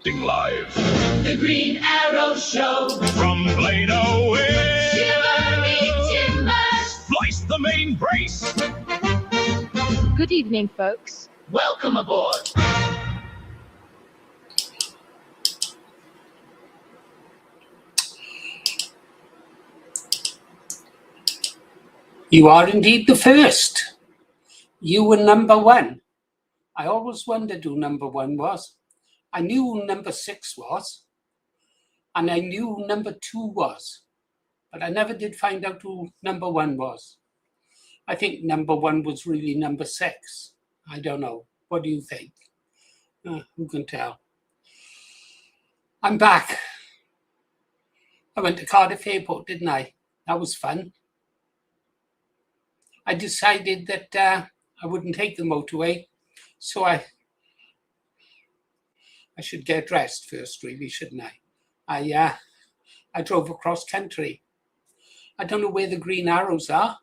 Broadcasting live. The Green Arrow Show. From Plano, Shivery timbers. Splice the main brace. Good evening, folks. Welcome aboard. You are indeed the first. You were number one. I always wondered who number one was. I knew who number 6 was, and I knew who number 2 was, but I never did find out who number 1 was. I think number 1 was really number 6. I don't know. What do you think? Who can tell? I'm back. I went to Cardiff Airport, didn't I? That was fun. I decided that I wouldn't take the motorway, so I should get dressed first, really, shouldn't I? I drove across country. I don't know where the green arrows are.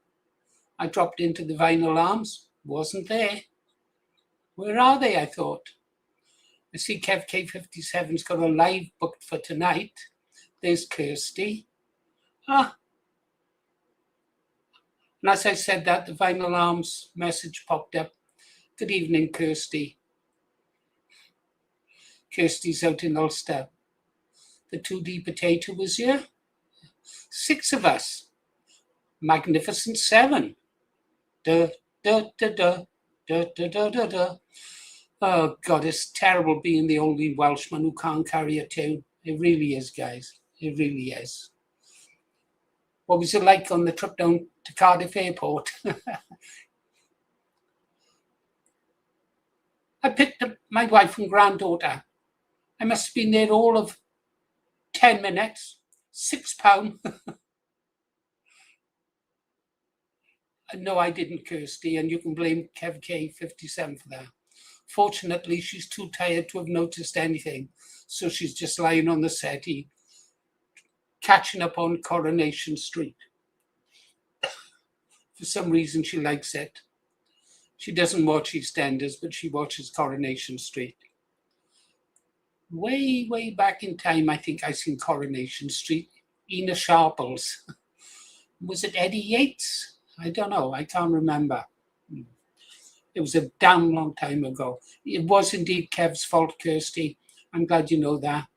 I dropped into the Vinyl Arms, wasn't there. Where are they, I thought? I see Kev K57's got a live booked for tonight. There's Kirsty. And as I said that, the Vinyl Arms message popped up. Good evening, Kirsty. Kirsty's out in Ulster. The 2D potato was here. 6 of us. Magnificent 7. Da, da, da, da, da, da, da, da, da. Oh, God, it's terrible being the only Welshman who can't carry a tune. It really is, guys. It really is. What was it like on the trip down to Cardiff Airport? I picked up my wife and granddaughter. I must have been there all of 10 minutes. £6. No, I didn't, Kirsty, and you can blame Kev K57 for that. Fortunately, she's too tired to have noticed anything, so she's just lying on the settee, catching up on Coronation Street. For some reason, she likes it. She doesn't watch EastEnders, but she watches Coronation Street. Way, way back in time, I think I seen Coronation Street. Ina Sharples. Was it Eddie Yates? I don't know. I can't remember. It was a damn long time ago. It was indeed Kev's fault, Kirsty. I'm glad you know that.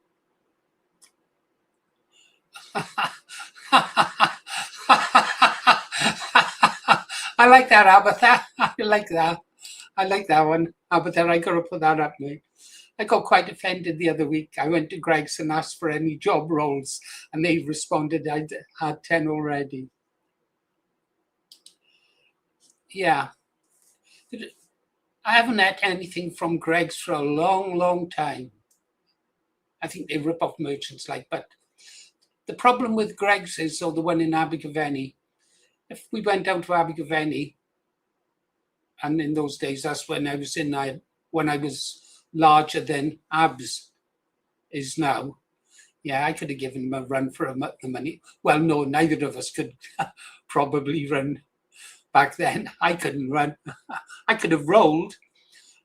I like that, Abatha. I like that. I like that one. Abatha, I got to put that up, mate. I got quite offended the other week. I went to Greg's and asked for any job roles, and they responded I'd had 10 already. Yeah. I haven't had anything from Greg's for a long, long time. I think they rip off merchants but the problem with Greg's is, or the one in Abergavenny, if we went down to Abergavenny, and in those days, that's when I was larger than Abs is now. Yeah, I could have given him a run for the money. Well, no, neither of us could probably run back then. I couldn't run. I could have rolled.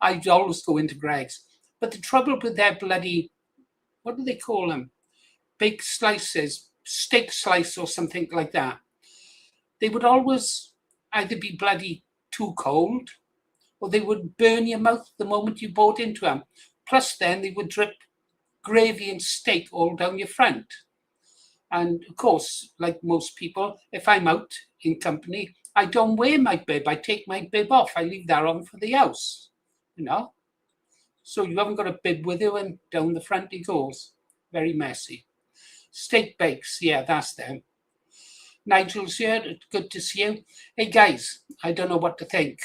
I'd always go into Greg's. But the trouble with their bloody, what do they call them? Big slices, steak slice or something like that. They would always either be bloody too cold, or they would burn your mouth the moment you bought into them. Plus then they would drip gravy and steak all down your front. And of course, like most people, if I'm out in company, I don't wear my bib. I take my bib off. I leave that on for the house, you know. So you haven't got a bib with you, and down the front he goes. Very messy. Steak bakes, yeah, that's them. Nigel's here, good to see you. Hey guys, I don't know what to think.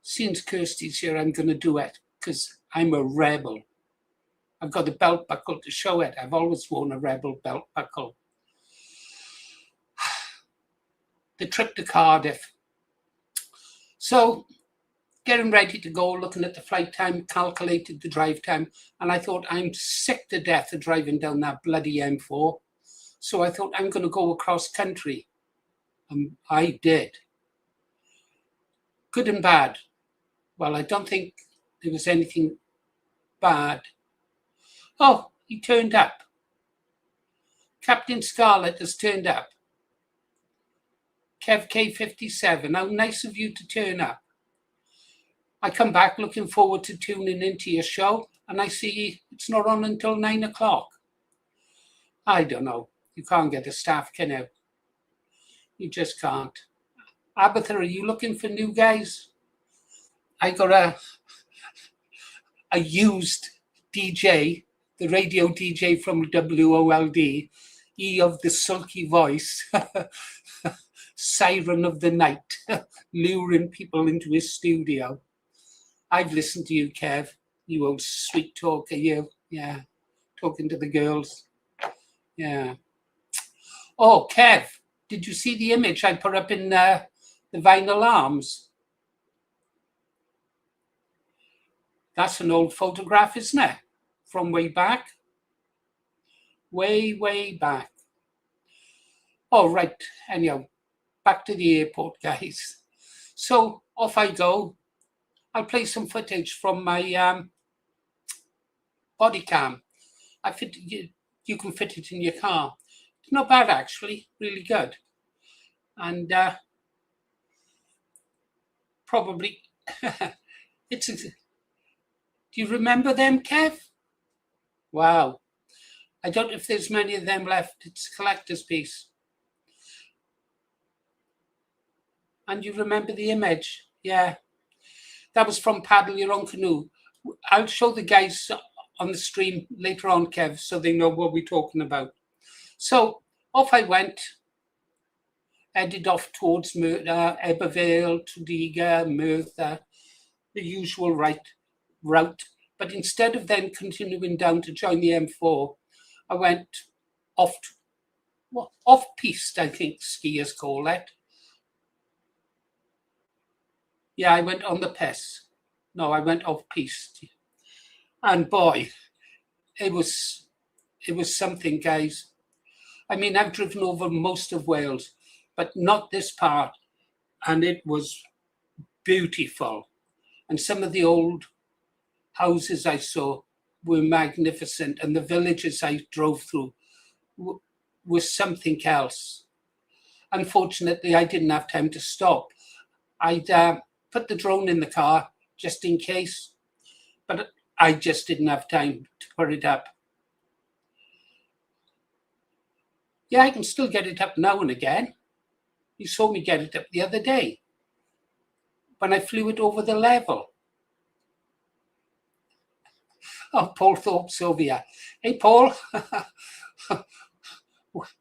Since Kirsty's here, I'm going to do it, because I'm a rebel. I've got a belt buckle to show it. I've always worn a rebel belt buckle. The trip to Cardiff. So, getting ready to go, looking at the flight time, calculated the drive time, and I thought, I'm sick to death of driving down that bloody M4. So I thought, I'm going to go across country. I did. Good and bad. Well, I don't think there was anything bad. Oh, he turned up. Captain Scarlet has turned up. Kev K57, how nice of you to turn up. I come back looking forward to tuning into your show, and I see it's not on until 9 o'clock. I don't know. You can't get the staff, can you? You just can't. Abatha, are you looking for new guys? I got a used DJ, the radio DJ from WOLD, E of the sulky voice, siren of the night, luring people into his studio. I've listened to you, Kev, you old sweet talker, you. Yeah, talking to the girls. Yeah. Oh, Kev, did you see the image I put up in the vinyl arms? That's an old photograph, isn't it? From way back. Way back. Oh, right. Anyhow, back to the airport, guys. So off I go. I'll play some footage from my body cam. You can fit it in your car. It's not bad, actually. Really good. And probably it's. Do you remember them, Kev? Wow. I don't know if there's many of them left. It's a collector's piece. And you remember the image? Yeah. That was from Paddle Your Own Canoe. I'll show the guys on the stream later on, Kev, so they know what we're talking about. So off I went, headed off towards Ebervale, Tredegar, Merthyr, the usual route. But instead of then continuing down to join the M4, I went off-piste, I think skiers call it. Yeah, I went on the piste. No, I went off-piste. And boy, it was something, guys. I mean, I've driven over most of Wales, but not this part. And it was beautiful. And some of the old houses I saw were magnificent. And the villages I drove through were something else. Unfortunately, I didn't have time to stop. I'd put the drone in the car just in case, but I just didn't have time to put it up. Yeah, I can still get it up now and again. You saw me get it up the other day when I flew it over the level. Oh, Paul Thorpe's over here. Hey, Paul.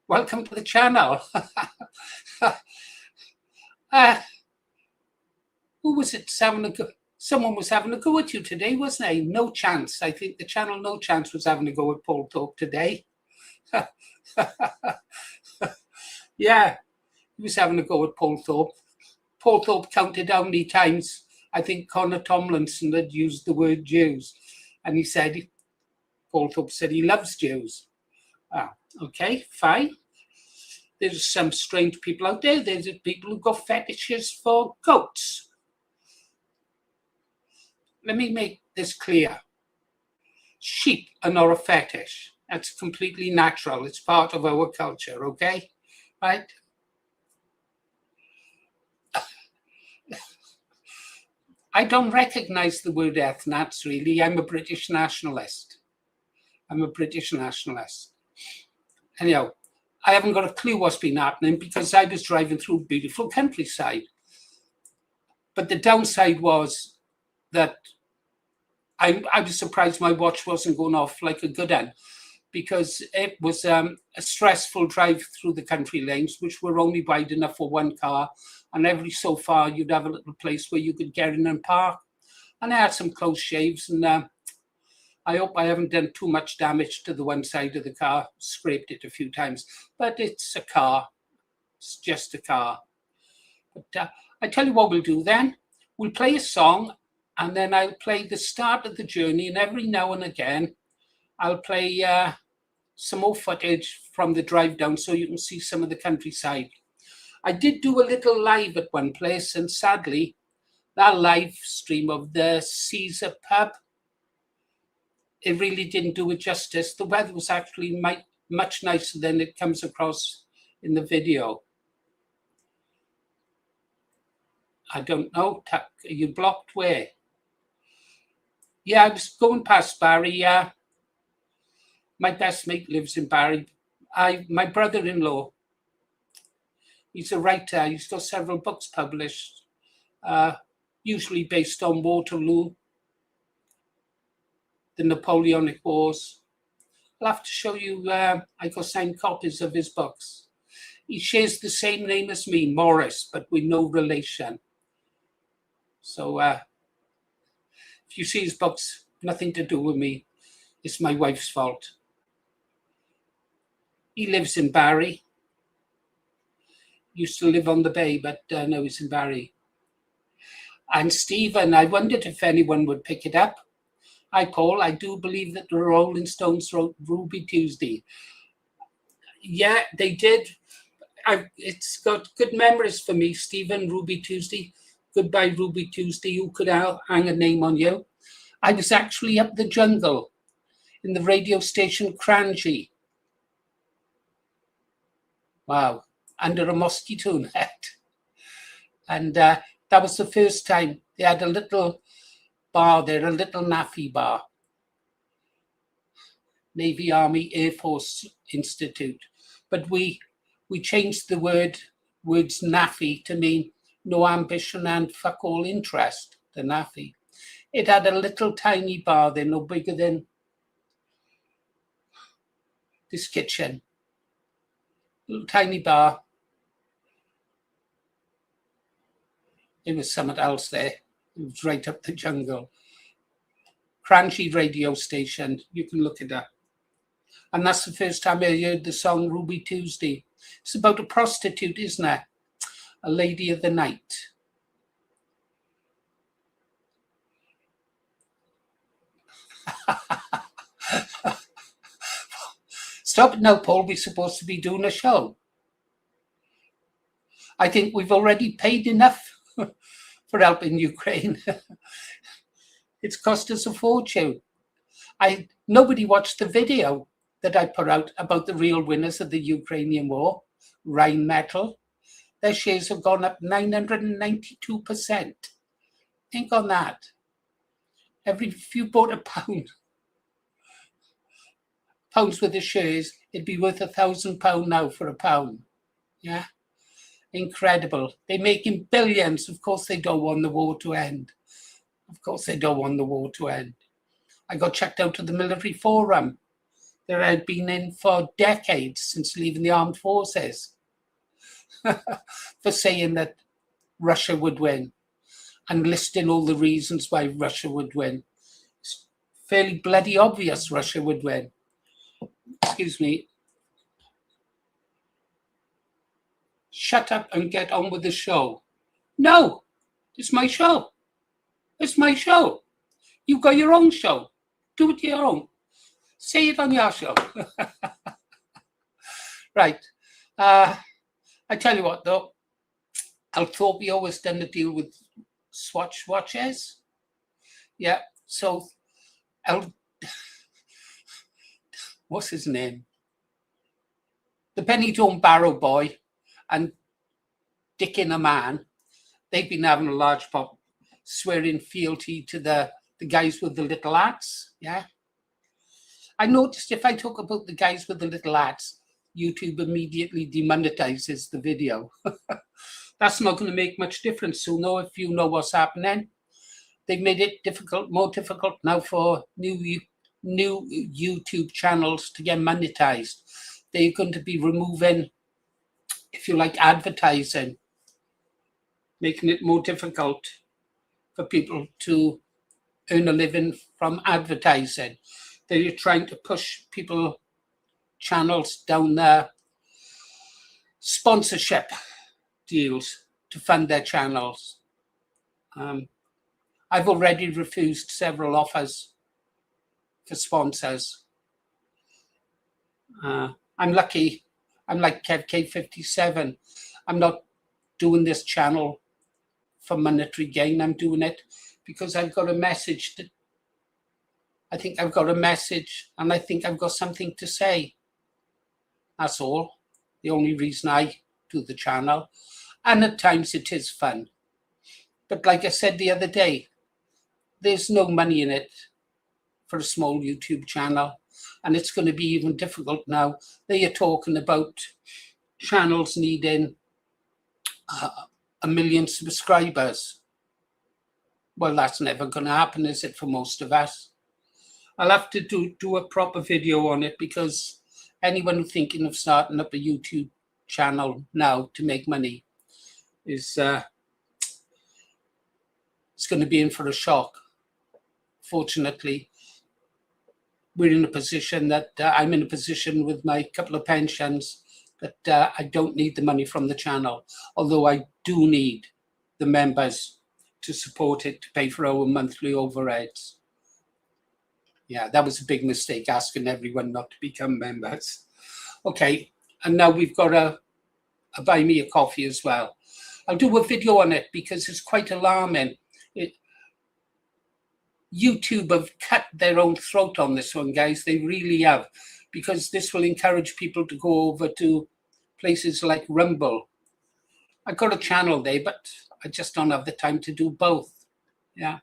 Welcome to the channel. Who was it having a go? Someone was having a go at you today, wasn't they? No Chance. I think the channel No Chance was having a go at Paul Thorpe today. Yeah, he was having a go at Paul Thorpe. Paul Thorpe counted how many times I think Connor Tomlinson had used the word Jews. And he said, Paul Thorpe said he loves Jews. Ah, okay, fine. There's some strange people out there. There's people who've got fetishes for goats. Let me make this clear. Sheep are not a fetish. That's completely natural. It's part of our culture, okay? Right? I don't recognize the word ethnats, really. I'm a British nationalist. Anyhow, I haven't got a clue what's been happening because I was driving through beautiful countryside. But the downside was that I was surprised my watch wasn't going off like a good one, because it was a stressful drive through the country lanes, which were only wide enough for one car. And every so far, you'd have a little place where you could get in and park. And I had some close shaves, and I hope I haven't done too much damage to the one side of the car, scraped it a few times. But it's a car. It's just a car. But I tell you what we'll do then. We'll play a song, and then I'll play the start of the journey. And every now and again, I'll play some more footage from the drive down so you can see some of the countryside. I did do a little live at one place, and sadly, that live stream of the Caesar pub it really didn't do it justice. The weather was actually much nicer than it comes across in the video. I don't know. Are you blocked where? Yeah, I was going past Barry. Yeah, my best mate lives in Barry. My brother-in-law, he's a writer. He's got several books published, usually based on Waterloo, the Napoleonic Wars. I'll have to show you. I got signed copies of his books. He shares the same name as me, Morris, but with no relation. So if you see his books, nothing to do with me. It's my wife's fault. He lives in Barry. Used to live on the bay, but now he's in Barry. And Stephen, I wondered if anyone would pick it up. Hi, Paul. I do believe that the Rolling Stones wrote Ruby Tuesday. Yeah, they did. It's got good memories for me, Stephen. Ruby Tuesday. Goodbye, Ruby Tuesday. Who could hang a name on you? I was actually up the jungle in the radio station Cranji. Wow, under a mosquito net. And that was the first time. They had a little bar there, a little NAFI bar. Navy, Army, Air Force Institute. But we changed the words NAFI to mean no ambition and fuck all interest, the NAFI. It had a little tiny bar there, no bigger than this kitchen. Little tiny bar. There was something else there. It was right up the jungle. Cranji radio station. You can look it up. And that's the first time I heard the song Ruby Tuesday. It's about a prostitute, isn't it? A lady of the night. Stop it now, Paul. We're supposed to be doing a show. I think we've already paid enough for helping Ukraine. It's cost us a fortune. Nobody watched the video that I put out about the real winners of the Ukrainian war, Rheinmetall. Their shares have gone up 992%. Think on that. If you bought a pounds worth of shares, it'd be worth £1,000 now for a pound. Yeah, incredible. They're making billions. Of course, they don't want the war to end. Of course, they don't want the war to end. I got checked out of the military forum that I'd been in for decades since leaving the armed forces for saying that Russia would win and listing all the reasons why Russia would win. It's fairly bloody obvious Russia would win. Excuse me. Shut up and get on with the show. No, it's my show. It's my show. You've got your own show. Do it your own. Say it on your show. Right. I tell you what, though. Althorpio has done the deal with Swatch watches. Yeah. So, what's his name? The Penny Don't Barrow boy and Dick in a Man. They've been having a large pop, swearing fealty to the guys with the little hats. Yeah. I noticed if I talk about the guys with the little hats, YouTube immediately demonetizes the video. That's not going to make much difference. So know if you know what's happening. They've made it more difficult now for new YouTube channels to get monetized. They're going to be removing, if you like, advertising, making it more difficult for people to earn a living from advertising. They're trying to push channels down their sponsorship deals to fund their channels. I've already refused several offers for sponsors. I'm lucky. I'm like Kev K57. I'm not doing this channel for monetary gain. I'm doing it because I've got a message I think I've got a message, and I think I've got something to say. That's all. The only reason I do the channel. And at times it is fun. But like I said the other day, there's no money in it for a small YouTube channel. And it's going to be even difficult now. They are talking about channels needing 1 million subscribers. Well, that's never going to happen, is it, for most of us? I'll have to do a proper video on it, because anyone thinking of starting up a YouTube channel now to make money is it's going to be in for a shock. Fortunately, we're in a position that I'm in a position with my couple of pensions that I don't need the money from the channel, although I do need the members to support it, to pay for our monthly overheads. Yeah, that was a big mistake, asking everyone not to become members. Okay, and now we've got a buy me a coffee as well. I'll do a video on it because it's quite alarming. YouTube have cut their own throat on this one, guys. They really have, because this will encourage people to go over to places like Rumble. I've got a channel there, but I just don't have the time to do both. Yeah.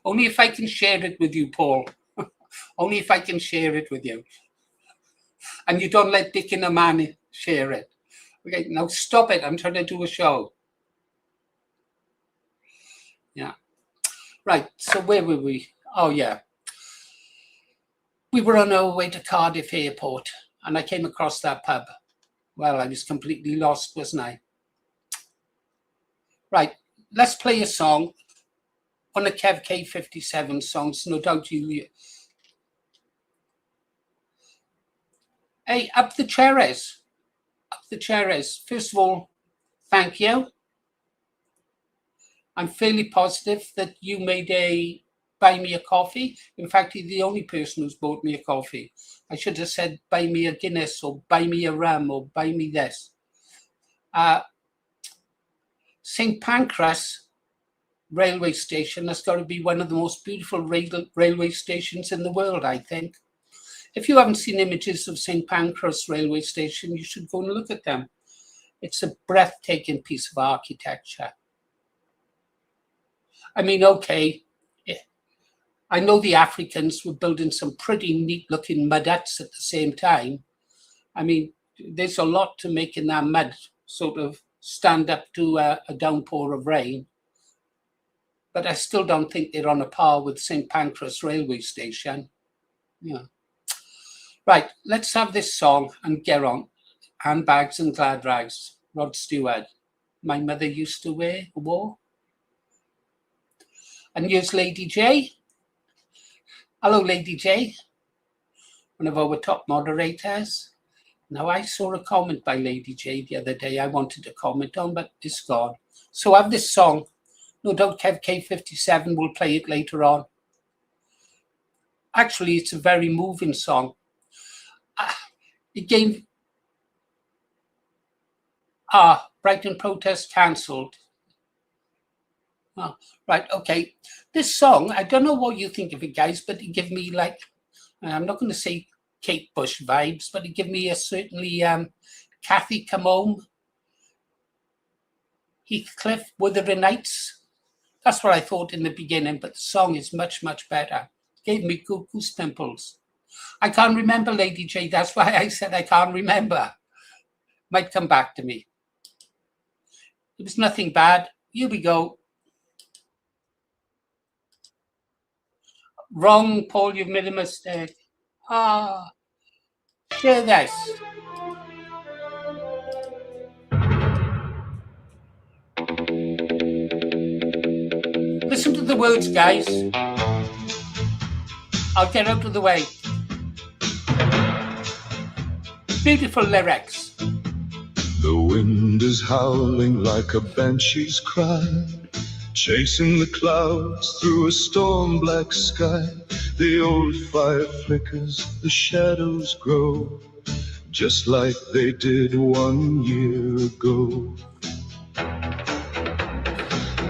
Only if I can share it with you, Paul. Only if I can share it with you. And you don't let Dick and a man share it. Okay, now stop it. I'm trying to do a show. Yeah. Right, so where were we? Oh, yeah. We were on our way to Cardiff Airport, and I came across that pub. Well, I was completely lost, wasn't I? Right, let's play a song. On a Kev K57 songs, no doubt you. Hey, up the cherries. Up the cherries. First of all, thank you. I'm fairly positive that you made a buy me a coffee. In fact, you're the only person who's bought me a coffee. I should have said buy me a Guinness or buy me a rum or buy me this. St. Pancras railway station has got to be one of the most beautiful railway stations in the world, I think. If you haven't seen images of St. Pancras railway station, you should go and look at them. It's a breathtaking piece of architecture. I mean, okay, I know the Africans were building some pretty neat looking mud huts at the same time. I mean, there's a lot to making that mud sort of stand up to a downpour of rain. But I still don't think they're on a par with St. Pancras railway station. Yeah. Right, let's have this song and get on. Handbags and glad rags. Rod Stewart. My mother used to wore. And here's Lady J. Hello, Lady J. One of our top moderators. Now, I saw a comment by Lady J the other day I wanted to comment on, but it's gone. So I have this song. No doubt Kev K57 will play it later on. Actually, it's a very moving song. It gave... Brighton protest cancelled. Oh, right, okay. This song, I don't know what you think of it, guys, but it gave me like, I'm not going to say Kate Bush vibes, but it gave me a certainly Kathy Come Home, Heathcliff, Wuthering Heights. That's what I thought in the beginning, but the song is much, much better. It gave me goose pimples. I can't remember, Lady J. That's why I said I can't remember. Might come back to me. It was nothing bad. Here we go. Wrong, Paul, you've made a mistake. Hear this. Listen to the words, guys. I'll get out of the way. Beautiful lyrics. The wind is howling like a banshee's cry, chasing the clouds through a storm-black sky. The old fire flickers, the shadows grow, just like they did 1 year ago.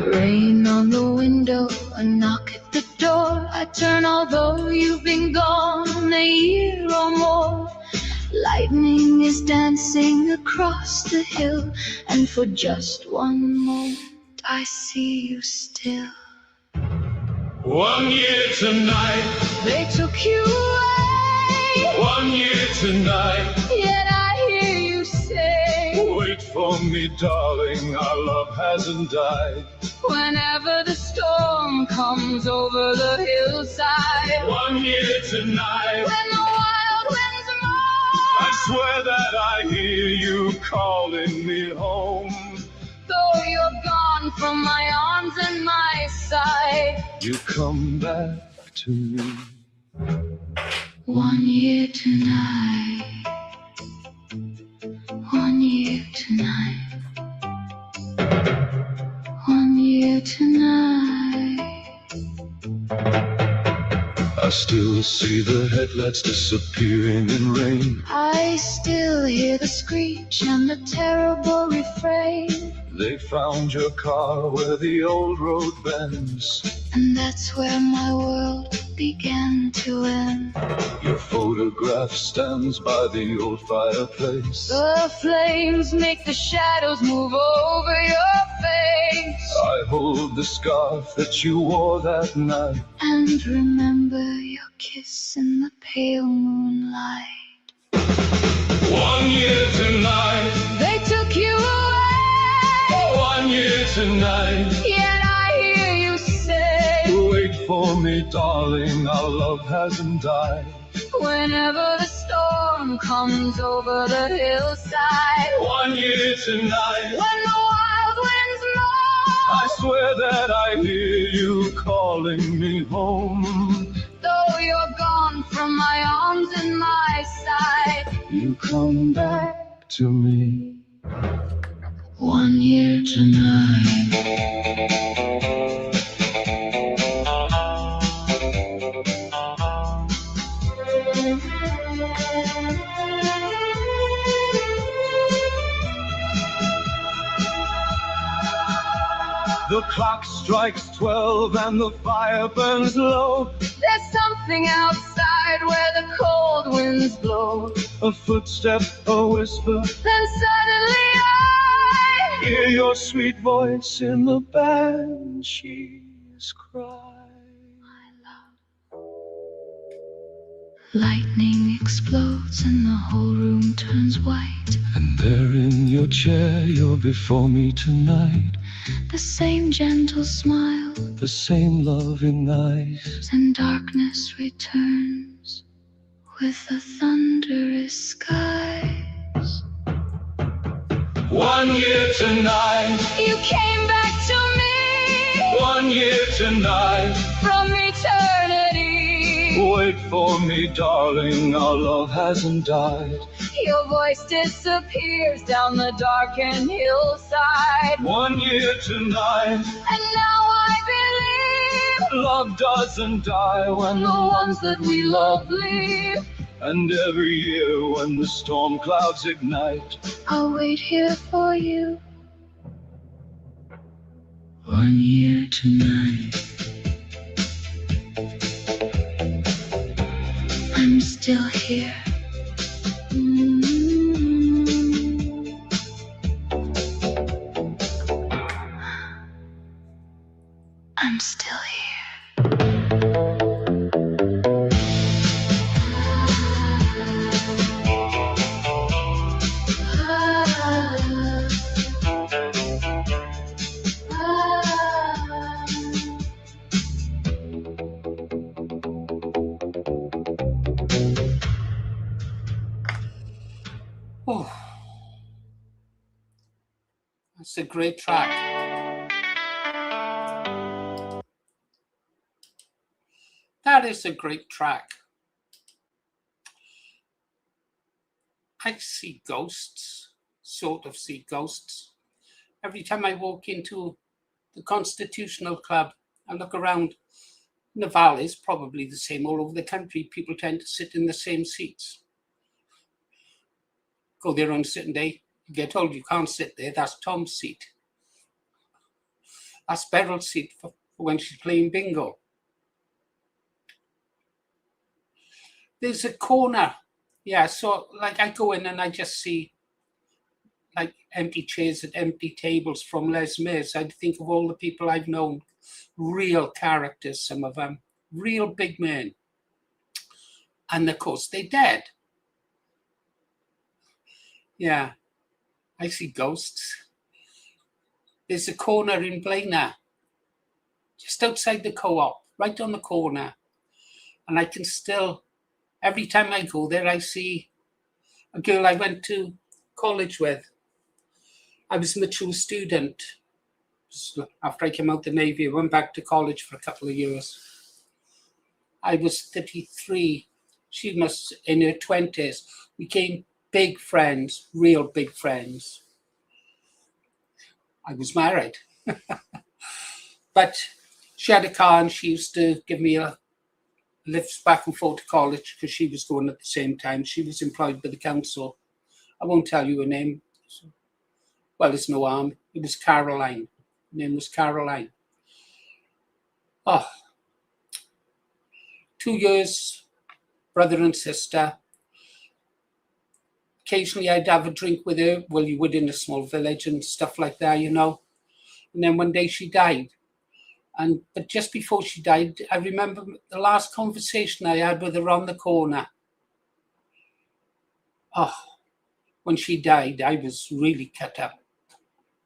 Rain on the window, A knock at the door, I turn although you've been gone a year or more. Lightning is dancing across the hill, and for just one moment I see you still. 1 year tonight, They took you away, 1 year tonight. yet I hear you say, Wait for me, darling, our love hasn't died. whenever the storm comes over the hillside, 1 year tonight, when the wild winds moan, I swear that I hear you calling me home. though you're gone from my arms and my side. You come back to me. 1 year tonight, 1 year tonight, 1 year tonight. I still see the headlights disappearing in rain. I still hear the screech and the terrible refrain, They found your car where the old road bends. and that's where my world began to end. Your photograph stands by the old fireplace. The flames make the shadows move over your face, I hold the scarf that you wore that night. and remember your kiss in the pale moonlight. 1 year tonight, They took you away, 1 year tonight. yet I hear you say, Wait for me, darling, our love hasn't died. whenever the storm comes over the hillside, 1 year tonight, when the wild winds I moan, swear that I hear you calling me home. though you're gone from my arms and my side. You come back to me. 1 year tonight. The clock strikes 12 and the fire burns low. There's something outside where the cold winds blow. A footstep, a whisper, Then suddenly I hear your sweet voice in the banshee's cry. Lightning explodes and the whole room turns white. And there in your chair, you're before me tonight. The same gentle smile, The same loving eyes. and darkness returns with the thunderous skies. 1 year tonight, You came back to me 1 year tonight. from eternity. Wait for me, darling, our love hasn't died. Your voice disappears down the darkened hillside. 1 year tonight, And now I believe love doesn't die when the ones that we love leave. And every year when the storm clouds ignite, I'll wait here for you. 1 year tonight. I'm still here. I'm still here. Oh, that's a great track. That is a great track. I see ghosts, sort of see ghosts. Every time I walk into the Constitutional Club, I look around. Naval is probably the same all over the country. People tend to sit in the same seats. Go there on a certain day, you get told you can't sit there. That's Tom's seat. That's Beryl's seat for when she's playing bingo. There's a corner. Yeah, so like I go in and I just see like empty chairs and empty tables from Les Mis. I think of all the people I've known, real characters, some of them, real big men. And of course, they're dead. Yeah, I see ghosts. There's a corner in Blaenau, just outside the co-op, right on the corner. And I can still, every time I go there, I see a girl I went to college with. I was a mature student. After I came out the Navy, I went back to college for a couple of years. I was 33. She was in her 20s. We became big friends, real big friends. I was married. But she had a car and she used to give me lifts back and forth to college because she was going at the same time. She was employed by the council. I won't tell you her name. Well, there's no harm. It was Caroline. Her name was Caroline. Oh, 2 years, brother and sister. Occasionally I'd have a drink with her. Well, you would in a small village and stuff like that, you know. And then one day she died. But just before she died, I remember the last conversation I had with her on the corner. Oh, when she died, I was really cut up.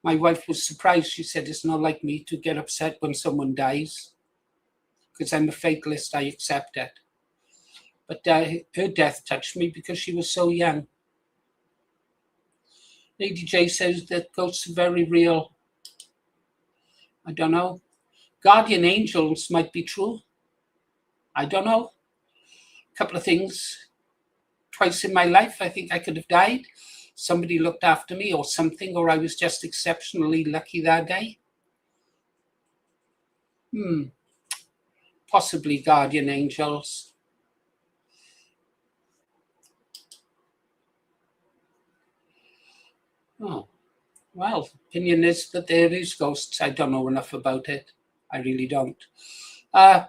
My wife was surprised. She said, it's not like me to get upset when someone dies, because I'm a fatalist, I accept it. But her death touched me because she was so young. Lady J says that ghosts are very real. I don't know. Guardian angels might be true. I don't know. A couple of things. Twice in my life, I think I could have died. Somebody looked after me or something, or I was just exceptionally lucky that day. Possibly guardian angels. Oh, well, opinion is that there is ghosts. I don't know enough about it. I really don't. Right,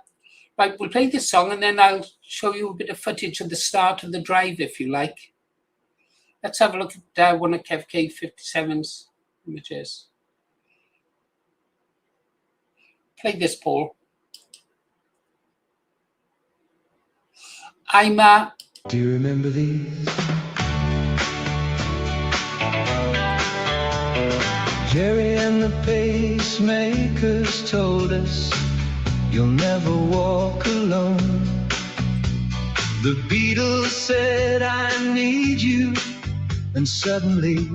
we'll play this song and then I'll show you a bit of footage of the start of the drive, if you like. Let's have a look at one of Kev K57's images. Play this, Paul. Do you remember these? Jerry and the pacemakers told us you'll never walk alone. The Beatles said I need you, and suddenly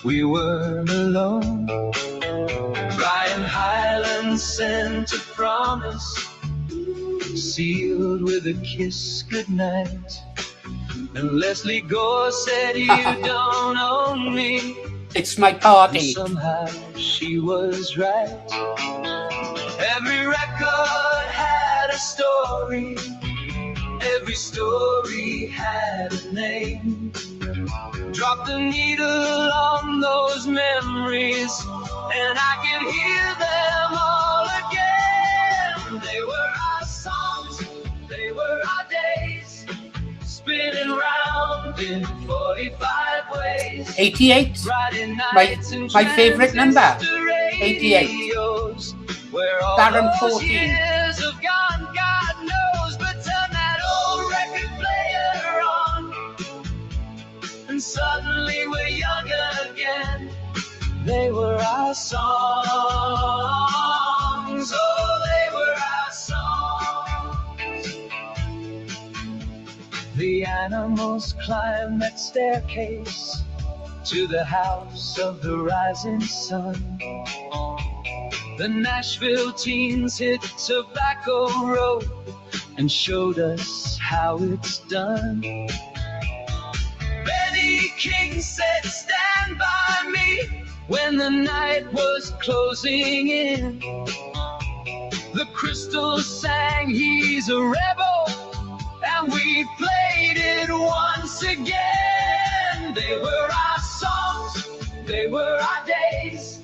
we weren't alone. Brian Hyland sent a promise, sealed with a kiss goodnight. And Leslie Gore said you don't own me. It's my party. And somehow she was right. Every record had a story. Every story had a name. Drop the needle on those memories, and I can hear them all again. They were our songs, they were our days, spinning round in 45 ways. 88, my favorite number, 88. Baron 14. Years have gone, God knows, but turn that old record player on, and suddenly we're young again. They were our songs, oh, they were our songs. The animals climbed that staircase to the house of the rising sun. The Nashville teens hit Tobacco Road and showed us how it's done. Benny King said, stand by me, when the night was closing in. The Crystals sang, he's a rebel, and we played it once again. They were our songs, they were our days,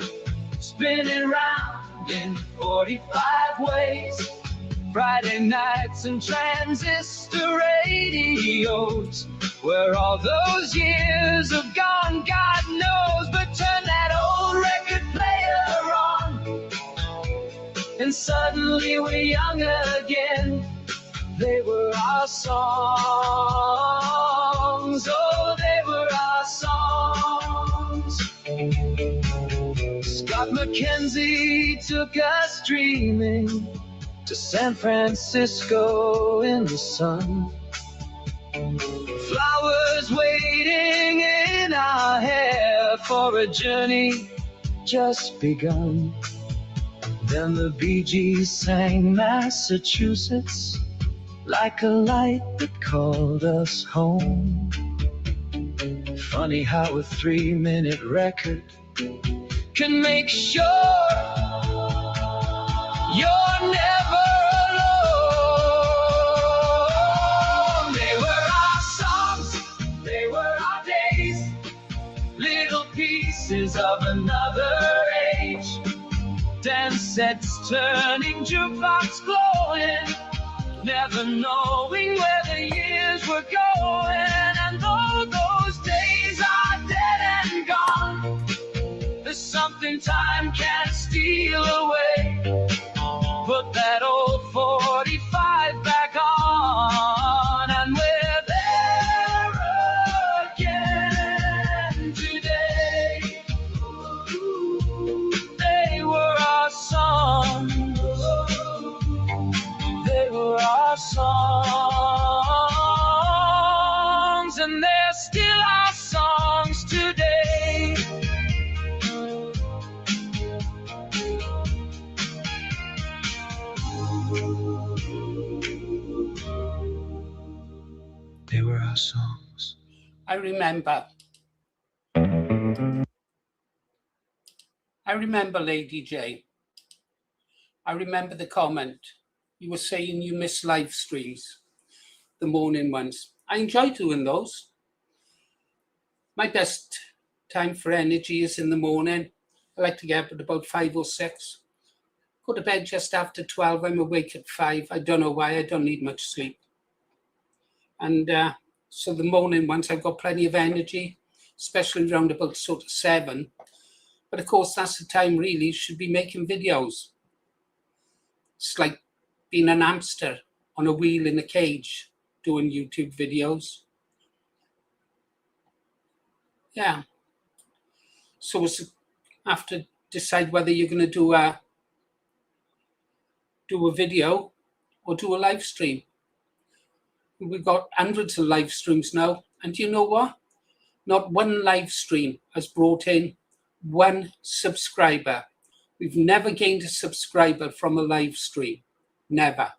spinning round in 45 ways. Friday nights and transistor radios. Where all those years have gone, God knows. But turn that old record player on, and suddenly we're young again. They were our songs, oh, they were our songs. Scott McKenzie took us dreaming to San Francisco in the sun. Flowers waiting in our hair for a journey just begun. Then the Bee Gees sang Massachusetts like a light that called us home. Funny how a 3-minute record can make sure you're never alone. They were our songs, they were our days, little pieces of another age. Dance sets turning, jukebox glowing, never knowing where the years were going. And though those days are dead and gone, there's something time can't steal away. Put that old 45 back on, and we're there again today. They were our songs, they were our songs, and they're still our songs today. They were our songs. I remember, Lady J. I remember the comment. You were saying you miss live streams, the morning ones. I enjoy doing those. My best time for energy is in the morning. I like to get up at about 5 or 6. Go to bed just after 12. I'm awake at 5. I don't know why. I don't need much sleep. And so the morning ones, I've got plenty of energy, especially around about sort of 7. But of course, that's the time really you should be making videos. It's like being an hamster on a wheel in a cage doing YouTube videos. Yeah. So it's have to decide whether you're going to do a video or do a live stream. We've got hundreds of live streams now. And you know what? Not one live stream has brought in 1 subscriber. We've never gained a subscriber from a live stream. Never.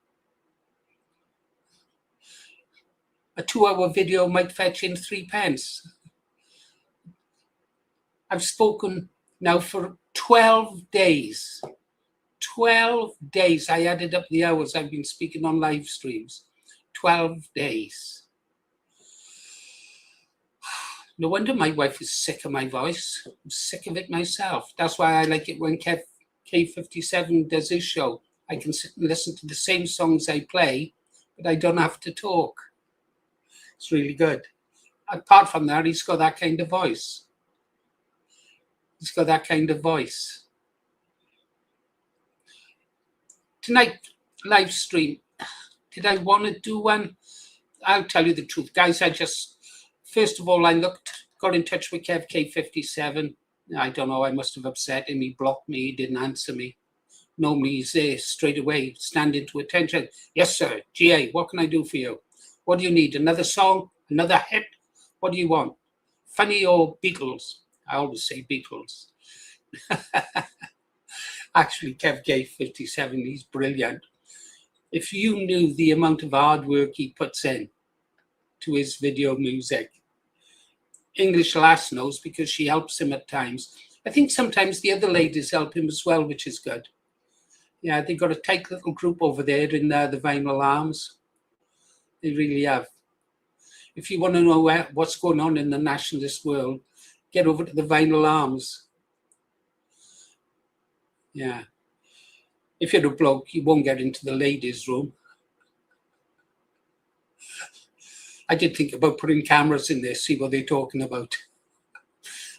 A 2-hour video might fetch in 3 pence. I've spoken now for 12 days. 12 days. I added up the hours I've been speaking on live streams. 12 days. No wonder my wife is sick of my voice. I'm sick of it myself. That's why I like it when K57 does his show. I can sit and listen to the same songs I play, but I don't have to talk. It's really good. Apart from that, he's got that kind of voice. He's got that kind of voice. Tonight, live stream. Did I want to do one? I'll tell you the truth. Guys, first of all, I got in touch with K57. I don't know, I must have upset him. He blocked me, he didn't answer me. Normally he's there straight away, standing to attention. Yes, sir, GA, what can I do for you? What do you need? Another song? Another hit? What do you want? Funny or Beatles? I always say Beatles. Actually, K57, he's brilliant. If you knew the amount of hard work he puts in to his video music. English Lass knows because she helps him at times. I think sometimes the other ladies help him as well, which is good. Yeah, they've got a tight little group over there in the Vinyl Arms. They really have. If you want to know what's going on in the nationalist world, get over to the Vinyl Arms. Yeah. if you're a bloke, you won't get into the ladies' room. I did think about putting cameras in there, see what they're talking about.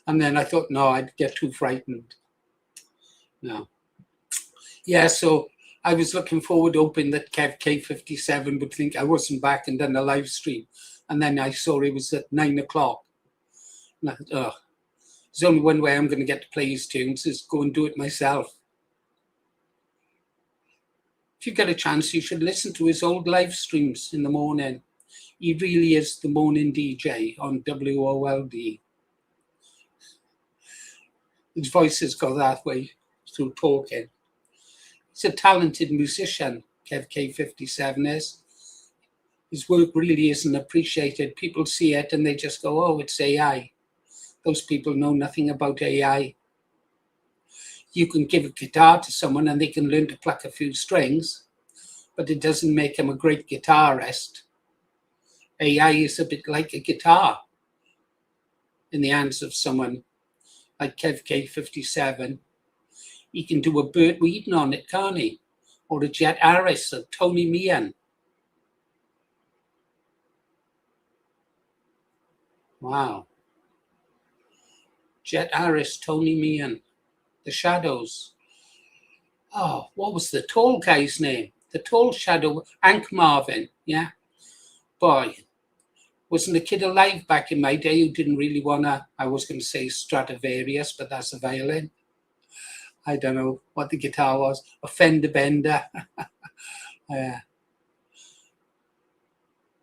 And then I thought, no, I'd get too frightened. No. Yeah, so I was looking forward, hoping that Kev K57 would think I wasn't back and done a live stream. And then I saw it was at 9 o'clock. And I thought, oh, there's only one way I'm going to get to play his tunes, is go and do it myself. If you get a chance, you should listen to his old live streams in the morning. He really is the morning DJ on WOLD. His voice has got that way through talking. He's a talented musician, Kev K57 is. His work really isn't appreciated. People see it and they just go, oh, it's AI. Those people know nothing about AI. You can give a guitar to someone and they can learn to pluck a few strings, but it doesn't make them a great guitarist. AI is a bit like a guitar in the hands of someone like Kev K57. He can do a Burt Wheaton on it, can't he? Or a Jet Harris or Tony Meehan. Wow. Jet Harris, Tony Meehan, The Shadows. Oh, what was the tall guy's name? The tall shadow, Hank Marvin, yeah? Boy, wasn't a kid alive back in my day who didn't really want to, I was going to say Stradivarius, but that's a violin. I don't know what the guitar was, a Fender Bender. I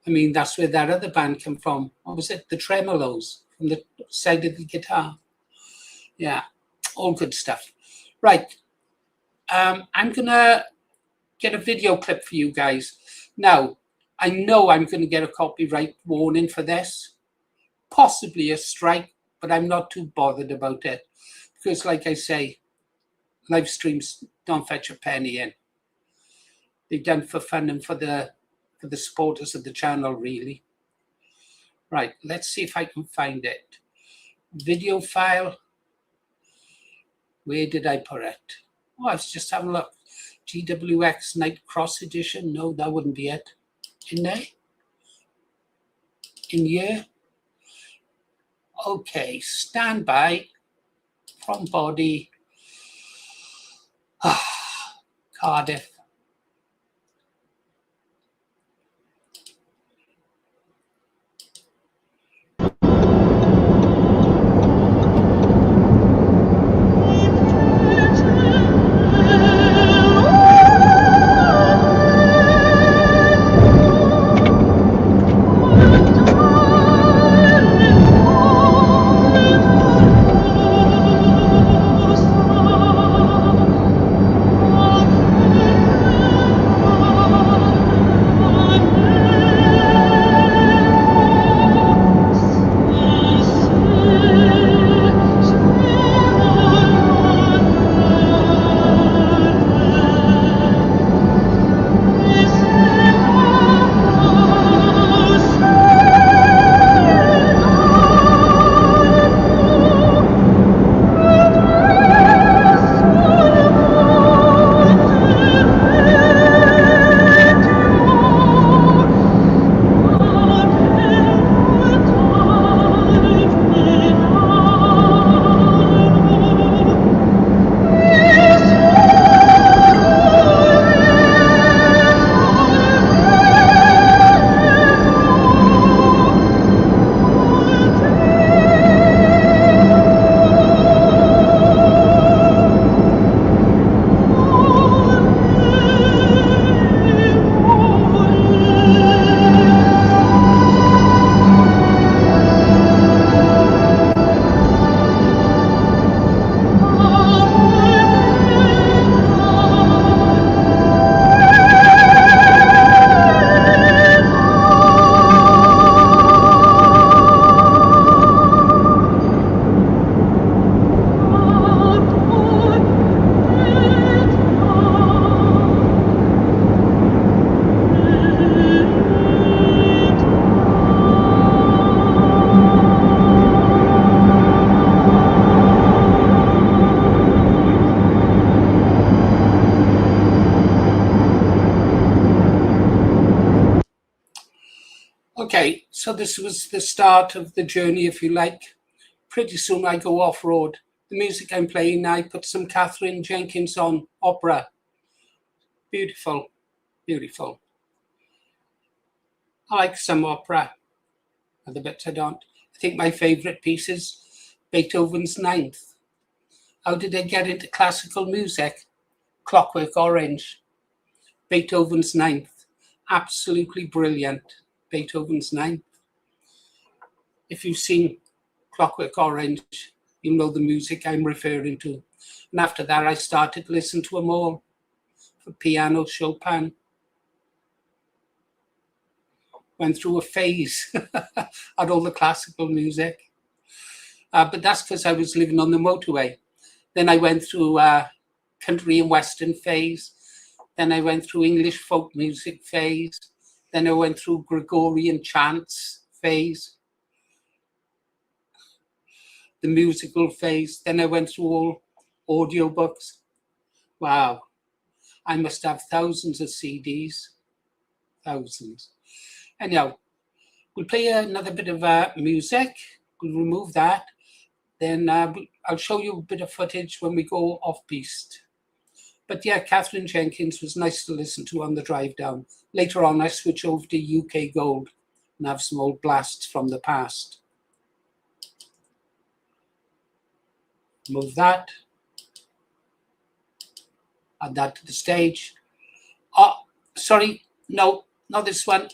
mean, that's where that other band came from. What was it? The Tremolos, from the side of the guitar. Yeah, all good stuff. Right. I'm going to get a video clip for you guys. Now, I know I'm going to get a copyright warning for this. Possibly a strike, but I'm not too bothered about it. Because like I say, live streams don't fetch a penny in. They're done for fun and for the supporters of the channel, really. Right, let's see if I can find it. Video file. Where did I put it? Oh, I was just having a look. GWX Night Cross Edition. No, that wouldn't be it. In there? In here? Okay, standby. Front body. Cardiff. So this was the start of the journey, if you like. Pretty soon I go off-road. The music I'm playing now, I put some Catherine Jenkins on, opera. Beautiful, beautiful. I like some opera, other bits I don't. I think my favourite piece is Beethoven's Ninth. How did I get into classical music? Clockwork Orange. Beethoven's Ninth. Absolutely brilliant. Beethoven's Ninth. If you've seen Clockwork Orange, you know the music I'm referring to. And after that, I started to listen to them all. For piano, Chopin. Went through a phase at all the classical music. But that's because I was living on the motorway. Then I went through country and western phase. Then I went through English folk music phase. Then I went through Gregorian chants phase. The musical phase. Then I went through all audiobooks. Wow. I must have thousands of CDs. Thousands. Anyhow, we'll play another bit of music. We'll remove that. Then I'll show you a bit of footage when we go off-piste. But yeah, Catherine Jenkins was nice to listen to on the drive down. Later on, I switch over to UK Gold and have some old blasts from the past. Move that. Add that to the stage. Oh, sorry. No, not this one.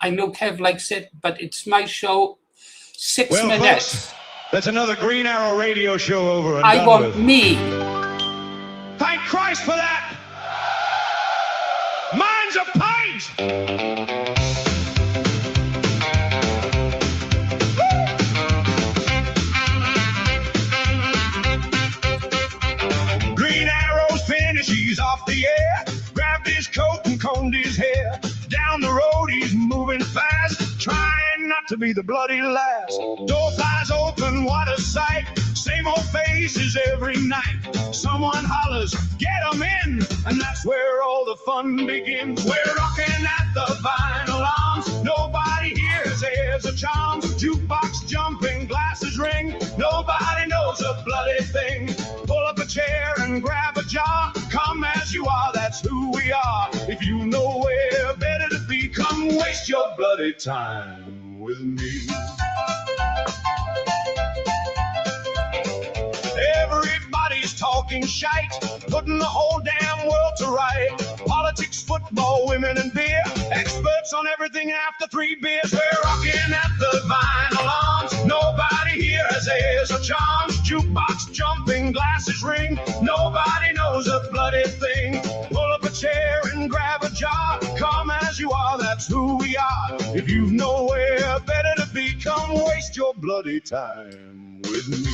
I know Kev likes it, but it's my show. 6 minutes. Folks, that's another Green Arrow radio show over and I done want with. me. Thank Christ for that. Mine's a pint. Green Arrow's finished, he's off the air. Grabbed his coat and combed his hair. Down the road he's moving fast, trying not to be the bloody last. Door flies open, what a sight. Same old faces every night. Someone hollers, get 'em in, and that's where all the fun begins. We're rocking at the vinyl arms. Nobody here has airs or charms. Jukebox jumping, glasses ring. Nobody knows a bloody thing. Pull up a chair and grab a jar. Come as you are, that's who we are. If you know where better to be, come waste your bloody time with me. Everybody's talking shite, putting the whole damn world to right. Politics, football, women, and beer. Experts on everything after 3 beers. We're rocking at the vinyl arms. Nobody here has airs or charms. Jukebox jumping, glasses ring. Nobody knows a bloody thing. Pull up a chair and grab a jar. Come as you are, that's who we are. If you've nowhere better to be, come waste your bloody time with me.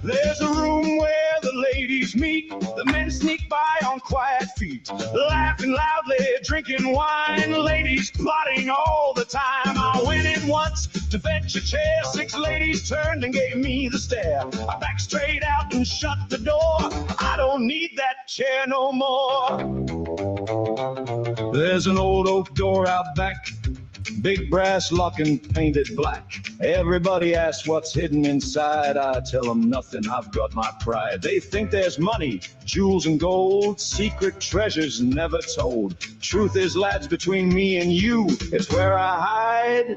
There's a room where the ladies meet. The men sneak by on quiet feet, laughing loudly, drinking wine. Ladies plotting all the time. I went in once to fetch a chair. 6 ladies turned and gave me the stare. I backed straight out and shut the door. I don't need that chair no more. There's an old oak door out back, big brass lock and painted black. Everybody asks what's hidden inside. I tell them nothing, I've got my pride. They think there's money, jewels and gold, secret treasures never told. Truth is, lads, between me and you, it's where I hide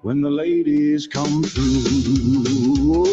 when the ladies come through.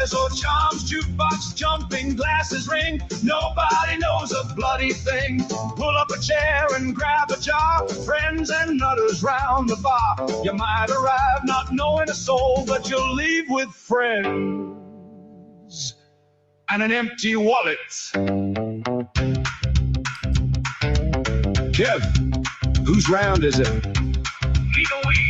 dazzle charms, jukebox jumping, glasses ring. Nobody knows a bloody thing. Pull up a chair and grab a jar. Friends and nutters round the bar. You might arrive not knowing a soul, but you'll leave with friends and an empty wallet. Kev, whose round is it? Legal weed.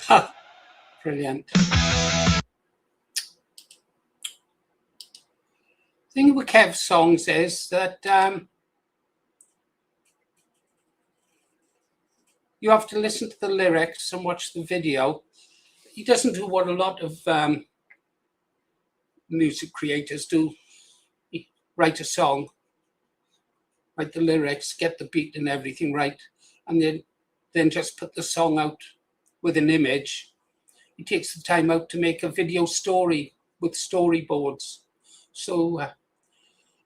Ha! Brilliant. The thing with Kev's songs is that you have to listen to the lyrics and watch the video. He doesn't do what a lot of music creators do. He write a song, write the lyrics, get the beat and everything right, and then just put the song out with an image. He takes the time out to make a video story with storyboards. So,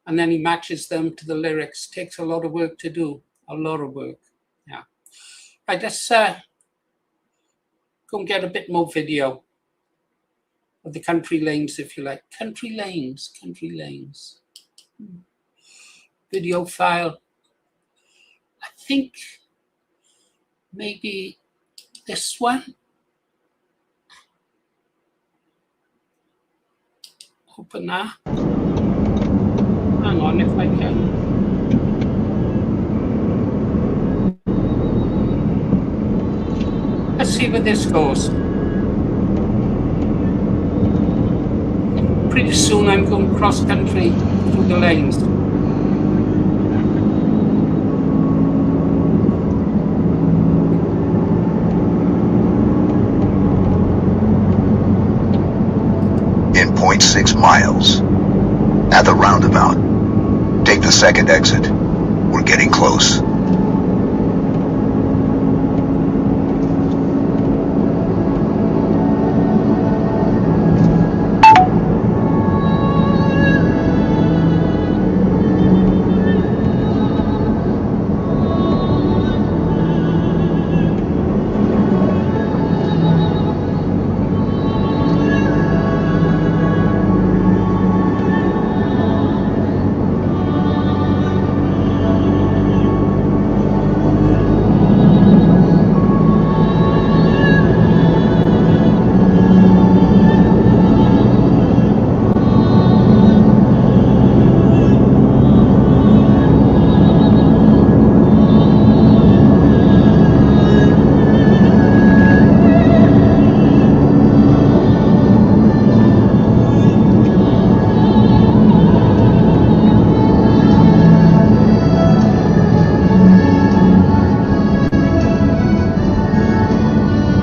and then he matches them to the lyrics. Takes a lot of work to do, a lot of work, yeah. Right, let's go and get a bit more video of the country lanes, if you like. Country lanes. Video file. I think maybe this one. Open that. Hang on if I can. Let's see where this goes. Pretty soon I'm going cross country through the lanes. In 0.6 miles. At the roundabout. Take the second exit. We're getting close.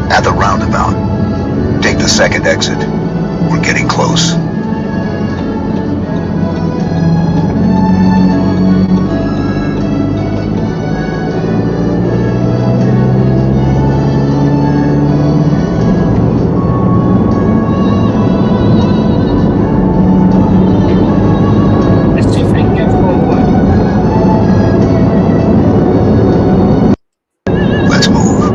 At the roundabout. Take the second exit. We're getting close. Let's see if I can get forward. Let's move.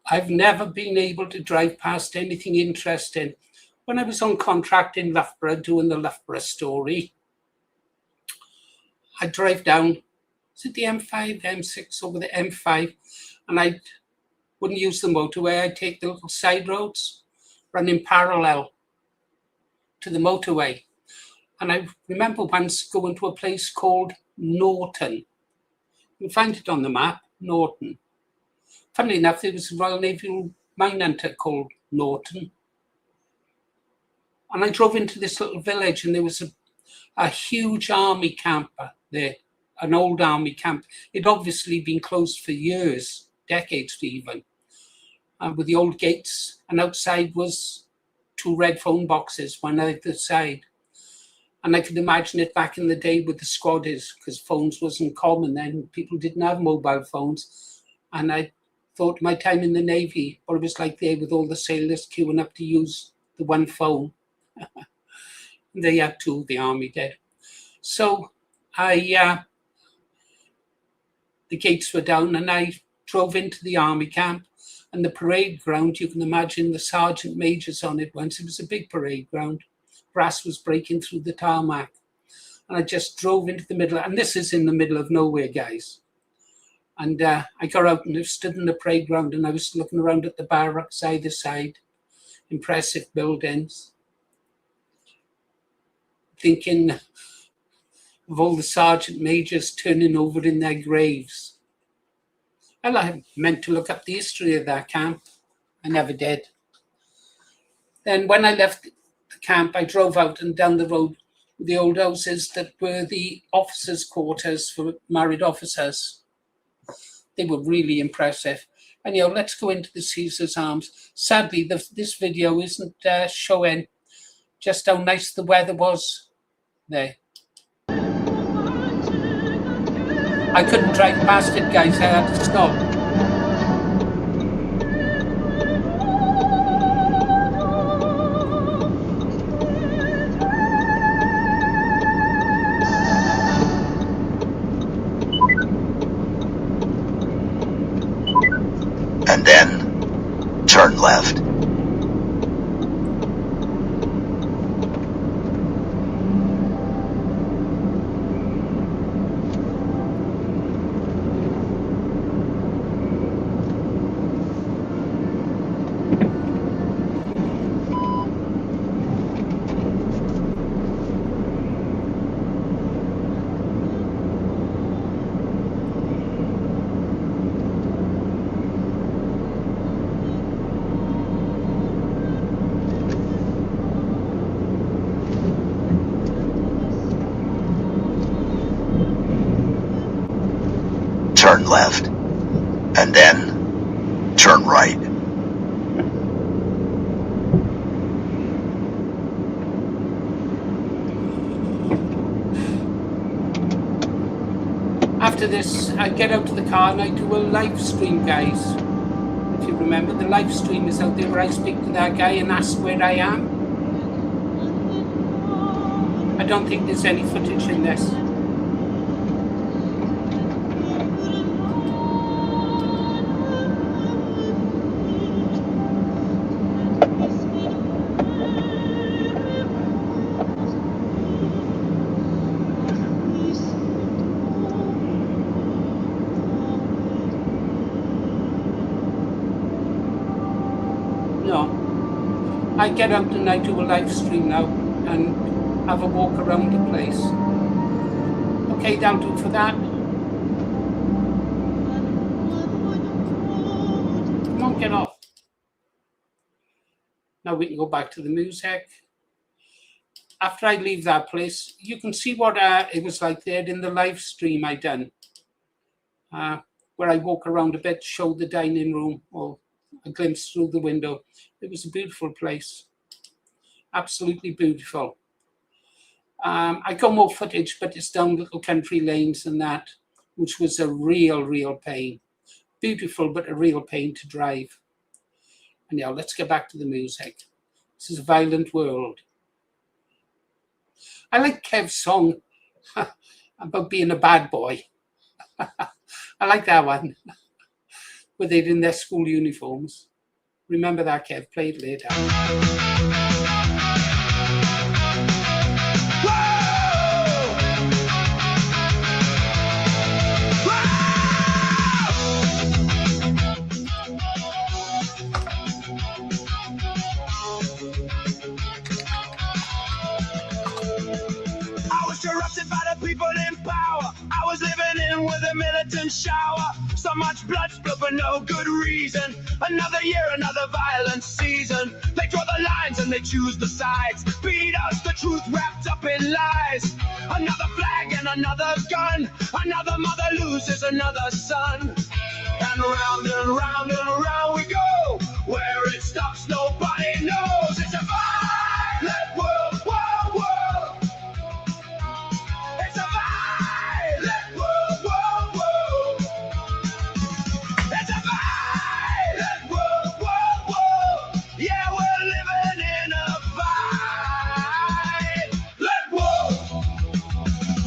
I've never been able to drive past anything interesting. When I was on contract in Loughborough doing the Loughborough story, I'd drive down, is it the M5, the M6 over the M5, and I wouldn't use the motorway. I'd take the little side roads running parallel to the motorway. And I remember once going to a place called Norton. You can find it on the map, Norton. Funnily enough, there was a Royal Naval mine hunter called Norton. And I drove into this little village and there was a huge army camp there, an old army camp. It'd obviously been closed for years, decades even, with the old gates. And outside was 2 red phone boxes, one either side. And I could imagine it back in the day with the squatters, because phones wasn't common then. People didn't have mobile phones. And I thought my time in the Navy, what it was like there with all the sailors queuing up to use the one phone. They had 2, the army did. So the gates were down and I drove into the army camp, and the parade ground, you can imagine the sergeant majors on it once. It was a big parade ground. Grass was breaking through the tarmac. And I just drove into the middle, and this is in the middle of nowhere, guys. And I got out and stood in the parade ground and I was looking around at the barracks either side, impressive buildings, thinking of all the sergeant majors turning over in their graves. Well, I meant to look up the history of that camp. I never did. Then when I left the camp, I drove out and down the road with the old houses that were the officers' quarters for married officers. They were really impressive. Anyhow, let's go into the Caesar's Arms. Sadly, this video isn't showing just how nice the weather was there. I couldn't drive past it, guys. I had to stop. And then turn left. Turn left, and then turn right. After this, I get out of the car and I do a live stream, guys. If you remember, the live stream is out there where I speak to that guy and ask where I am. I don't think there's any footage in this. No. I get out and I do a live stream now and have a walk around the place. Okay, that'll do for that. Come on, get off. Now we can go back to the music. After I leave that place, you can see what it was like there in the live stream I done, where I walk around a bit, show the dining room or a glimpse through the window. It was a beautiful place, absolutely beautiful. I got more footage, but it's down little country lanes and that, which was a real pain. Beautiful, but a real pain to drive. And now let's get back to the music. This is a Violent World. I like Kev's song about being a bad boy. I like that one. were they in their school uniforms. Remember that, Kev? Play it later. Corrupted by the people in power. I was living in with a militant shower. So much blood spilled for no good reason. Another year, another violent season. They draw the lines and they choose the sides. Beat us, the truth wrapped up in lies. Another flag and another gun. Another mother loses another son. And round and round and round we go. Where it stops, nobody knows. It's a violent world, world, world. It's a violent world, world, world. It's a violent world, world, world. Yeah, we're living in a violent world.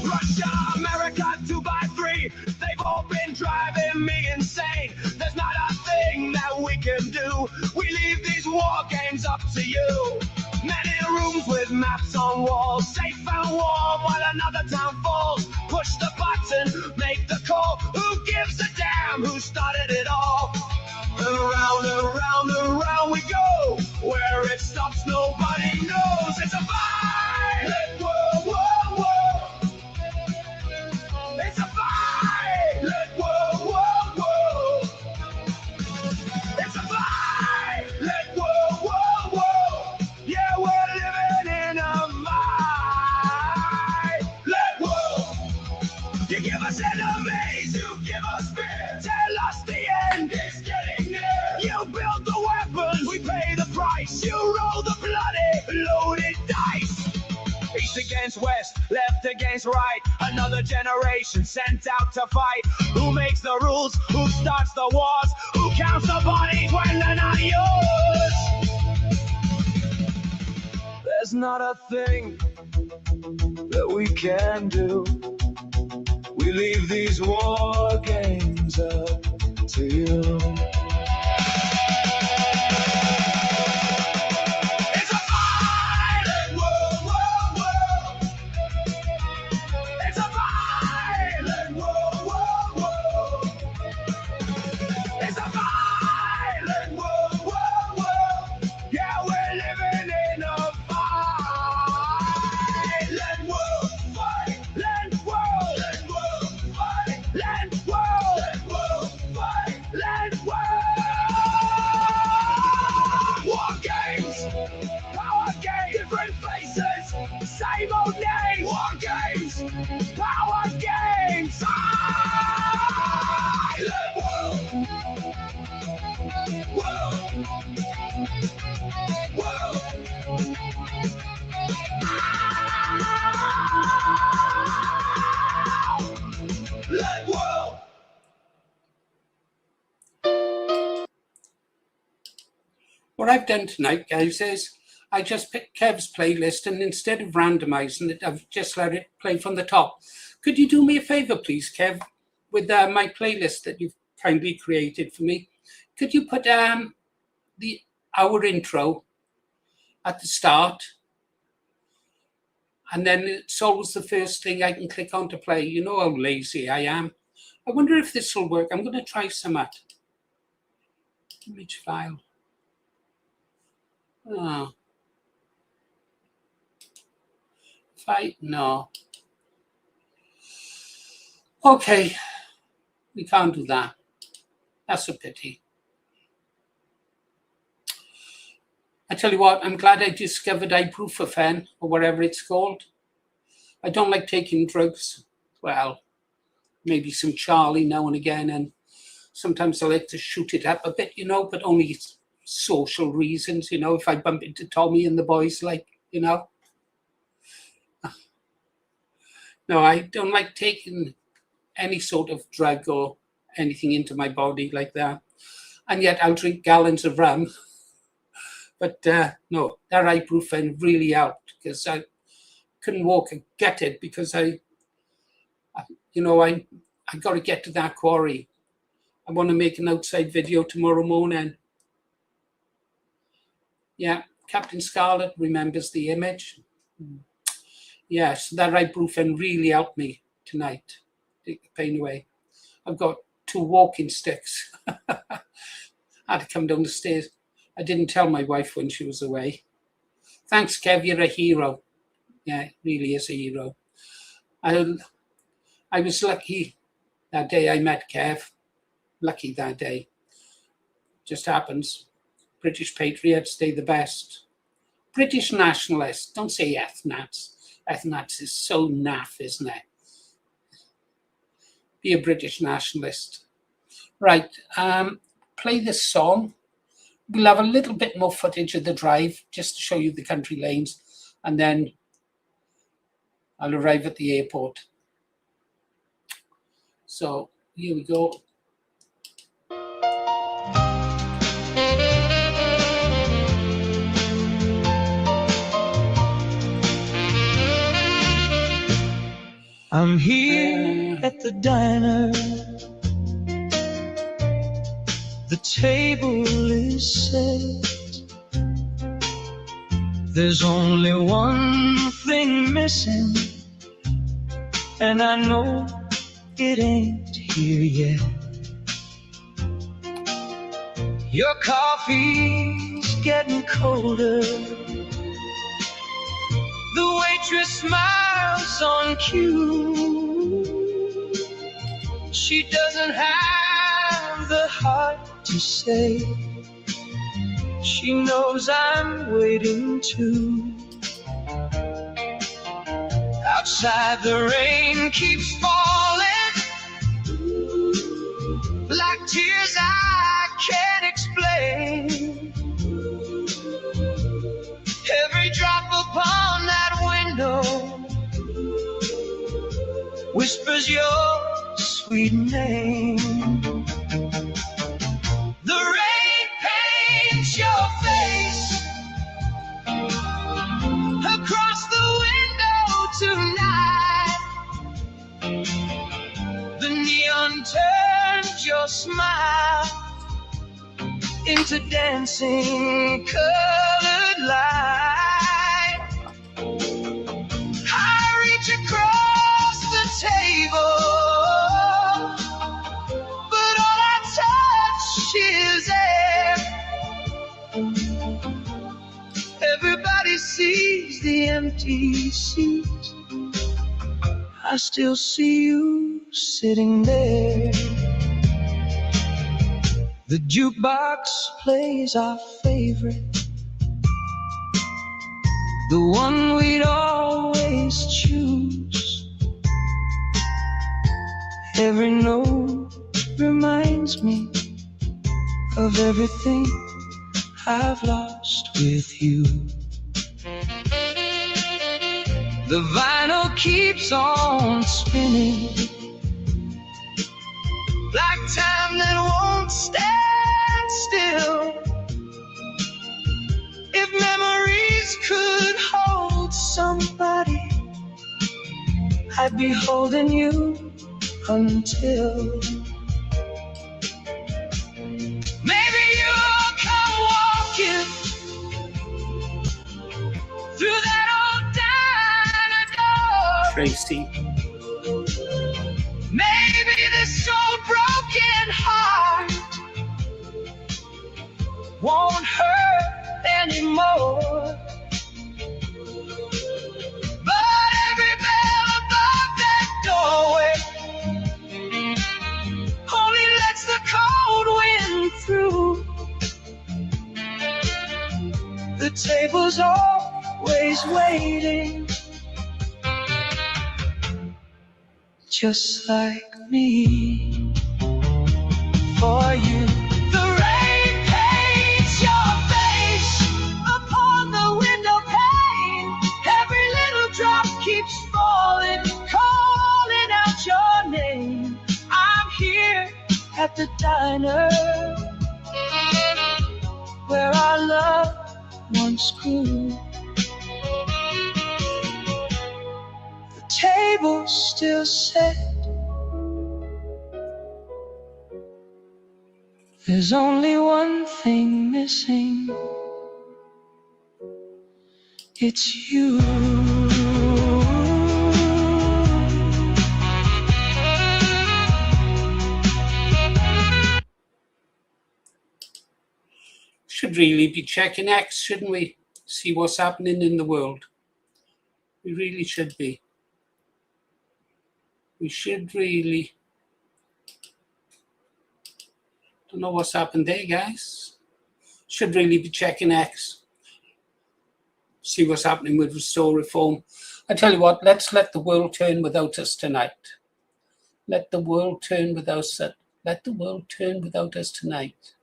Russia, America, 2x3. They've all been driving me insane. There's not a thing that we can do. We leave these war games up to you. Many rooms with maps on walls, safe and warm while another town falls. Push the button, make the call. Who gives a damn who started it all? And round and round and round we go. Where it stops, nobody knows. It's a violent world, world, world. It's a violent world, world, world. It's a violent world, world, world. Yeah, we're living in a violent world. You give us enemies, you give us fear. Tell us the end is getting near. You build the weapons, we pay the price. You roll the bloody, loaded dice. East against west, left against right. Another generation sent out to fight. Who makes the rules? Who starts the wars? Who counts the bodies when they're not yours? There's not a thing that we can do. We leave these war games up to you. It's a violent world, world, world. It's a violent world, world, world. It's a violent world, world, world. Yeah, we're living in a violent world, violent world, violent world, violent world. War games, power games, different faces, same old name. War games, power games, violent world, world, violent world. What I've done tonight, guys, is I just picked Kev's playlist, and instead of randomizing it, I've just let it play from the top. Could you do me a favor, please, Kev, with my playlist that you've kindly created for me? Could you put our intro at the start, and then it's always the first thing I can click on to play. You know how lazy I am. I wonder if this will work. I'm going to try some at image file. Oh. No. Okay. We can't do that. That's a pity. I tell you what, I'm glad I discovered ibuprofen, or whatever it's called. I don't like taking drugs. Well, maybe some Charlie now and again, and sometimes I like to shoot it up a bit, you know, but only social reasons, you know, if I bump into Tommy and the boys, like, you know. No, I don't like taking any sort of drug or anything into my body like that. And yet I'll drink gallons of rum. But no, that ibuprofen really helped, because I couldn't walk and get it, because I got to get to that quarry. I want to make an outside video tomorrow morning. Yeah, Captain Scarlet remembers the image. Yeah, so that ibuprofen really helped me tonight. Take the pain away. I've got 2 walking sticks. I had to come down the stairs. I didn't tell my wife when she was away. Thanks, Kev, you're a hero. Yeah, really is a hero. I was lucky that day I met Kev. Lucky that day. Just happens. British patriots, stay the best. British nationalists, don't say ethnats. Ethnats is so naff, isn't it? Be a British nationalist. Right, play this song. We'll have a little bit more footage of the drive just to show you the country lanes, and then I'll arrive at the airport. So here we go. I'm here at the diner. The table is set. There's only one thing missing, and I know it ain't here yet. Your coffee's getting colder. The waitress smiles on cue. She doesn't have the heart to say she knows I'm waiting too. Outside the rain keeps falling like tears I can't explain. Every drop upon that window whispers your sweet name. The rain paints your face across the window tonight. The neon turns your smile into dancing colored light. I reach across the table, but all I touch is air. Everybody sees the empty seat. I still see you sitting there. The jukebox plays our favorite, the one we'd always choose. Every note reminds me of everything I've lost with you. The vinyl keeps on spinning like time that won't stand still. If memories could hold somebody, I'd be holding you until maybe you'll come walking through that old diner door. Tracy. Maybe this old broken heart won't hurt anymore. But every bell above that doorway only lets the cold wind through. The table's always waiting, just like me, for you. The rain paints your face upon the window pane. Every little drop keeps falling, calling out your name. I'm here at the diner where our love once grew. The table's still set, There's only one thing missing. It's you. Should really be checking X, shouldn't we? See what's happening in the world. We really should be. We should really. Don't know what's happened there, guys. Should really be checking X. See what's happening with Restore Reform. I tell you what, let's let the world turn without us tonight. Let the world turn without us. Let the world turn without us tonight.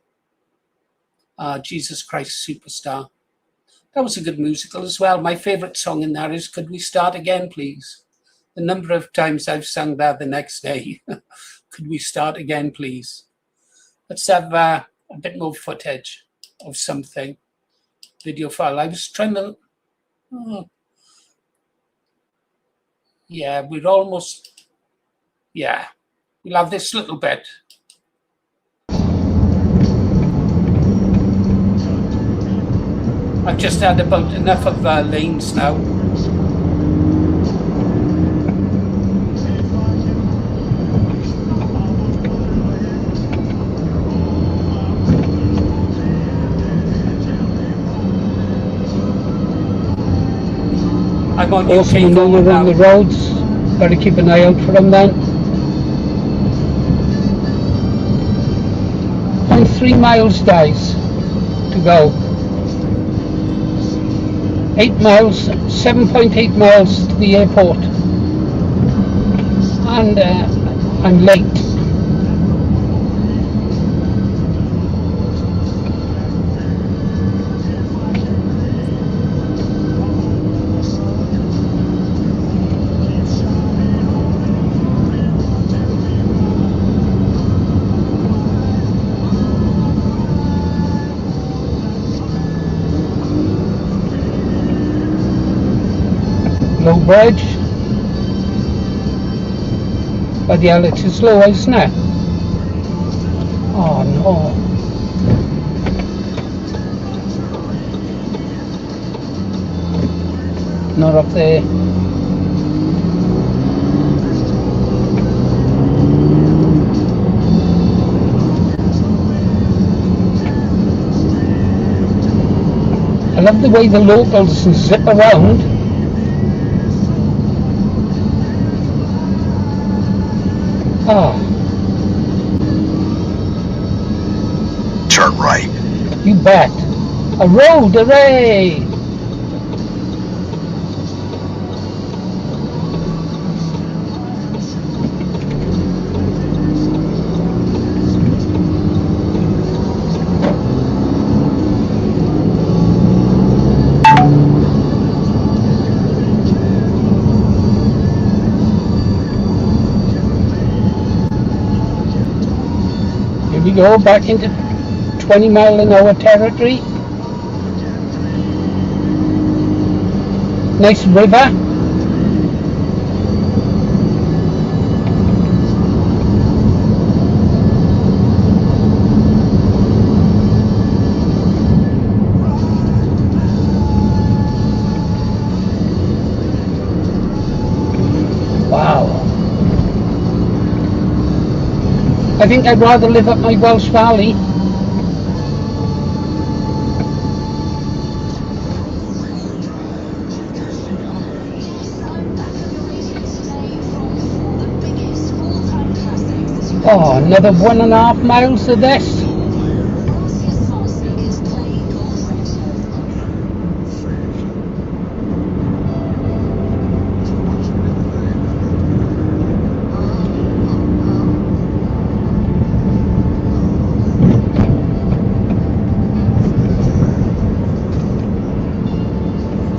Jesus Christ Superstar. That was a good musical as well. My favourite song in that is Could We Start Again, Please? The number of times I've sung that the next day. Could we start again, please? Let's have a bit more footage of something. Video file. I was trying to... Oh. Yeah, we're almost... Yeah, we'll have this little bit. I've just had about enough of lanes now. I'm on Also, you know we're on the roads. Got to keep an eye out for them then. 0.3 miles, guys, to go. 8 miles, 7.8 miles to the airport. And I'm late. Low bridge. But yeah, it's too slow, isn't it? Oh no. Not up there. I love the way the locals zip around. Ah. Turn right. You bet. A road, hooray! Here we go, back into 20-mile-an-hour territory. Nice river. Wow. I think I'd rather live up my Welsh Valley. Oh, another 1.5 miles of this.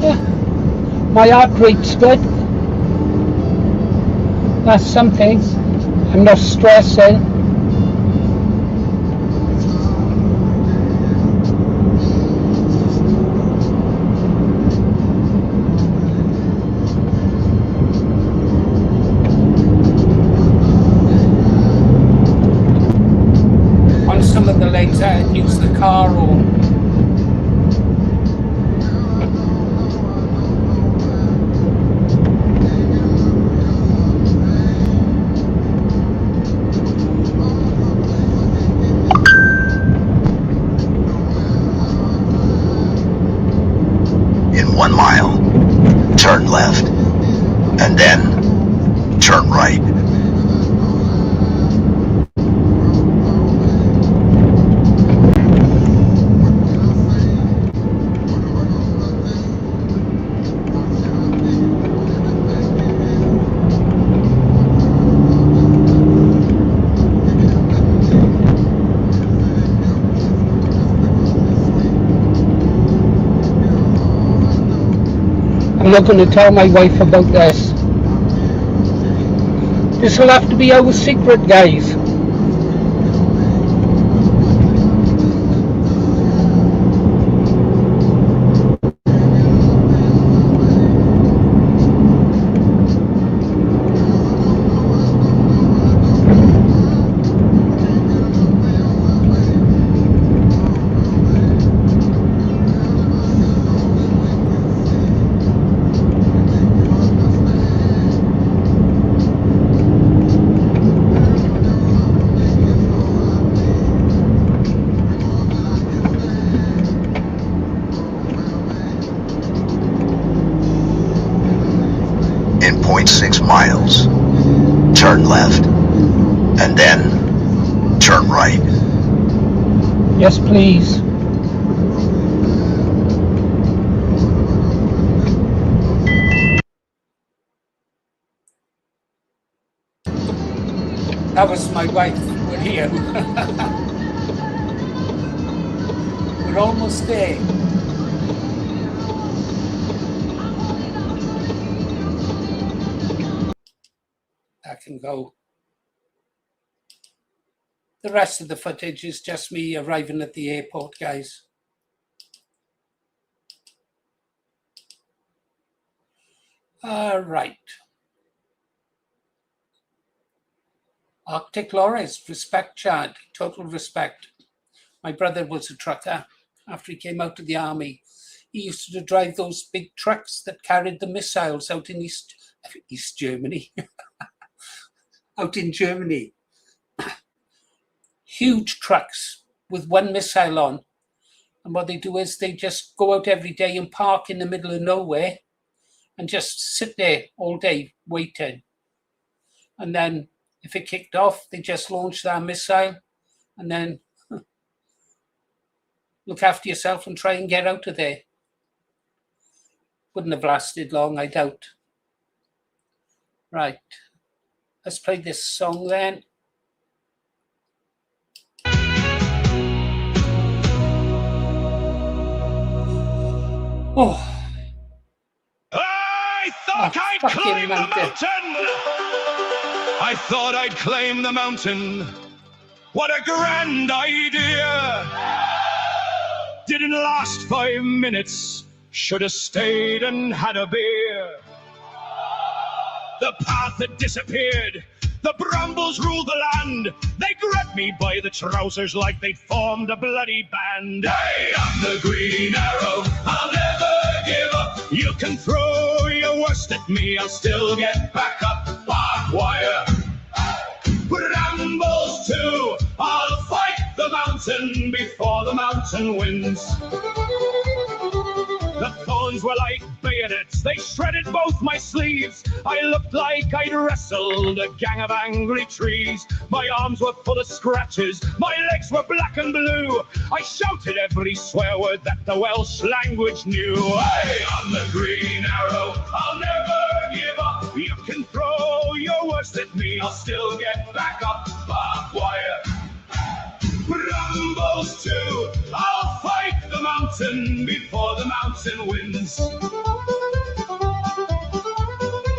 Yeah, my heart rate's good. That's something. I'm not stressing. On some of the lanes car or In 1 mile, turn left, and then turn right. I'm not going to tell my wife about this. This will have to be our secret, guys. In 0.6 miles, turn left, and then turn right. Yes, please. that was my wife. We're here. We're almost there. I can go. The rest of the footage is just me arriving at the airport, guys. All right. Arctic lorries, respect, Chad, total respect. My brother was a trucker after he came out of the army. He used to drive those big trucks that carried the missiles out in East Germany. Out in Germany. Huge trucks with one missile on. And what they do is they just go out every day and park in the middle of nowhere and just sit there all day waiting. And then if it kicked off, they just launch that missile and then look after yourself and try and get out of there. Wouldn't have lasted long, I doubt. Right. Let's play this song then. Oh. I thought I'd climb the mountain. I thought I'd claim the mountain. What a grand idea. Didn't last 5 minutes. Should have stayed and had a beer. The path had disappeared. The brambles ruled the land. They grabbed me by the trousers like they'd formed a bloody band. Hey, I'm the Green Arrow. I'll never give up. You can throw your worst at me. I'll still get back up. Barbed wire. Brambles too. I'll fight the mountain before the mountain wins. The thorns were like bayonets, they shredded both my sleeves. I looked like I'd wrestled a gang of angry trees. My arms were full of scratches, my legs were black and blue. I shouted every swear word that the Welsh language knew. Hey, I'm the Green Arrow, I'll never give up. You can throw your worst at me, I'll still get back up. Barbed wire. Brambles too, I'll fight the mountain before the mountain wins.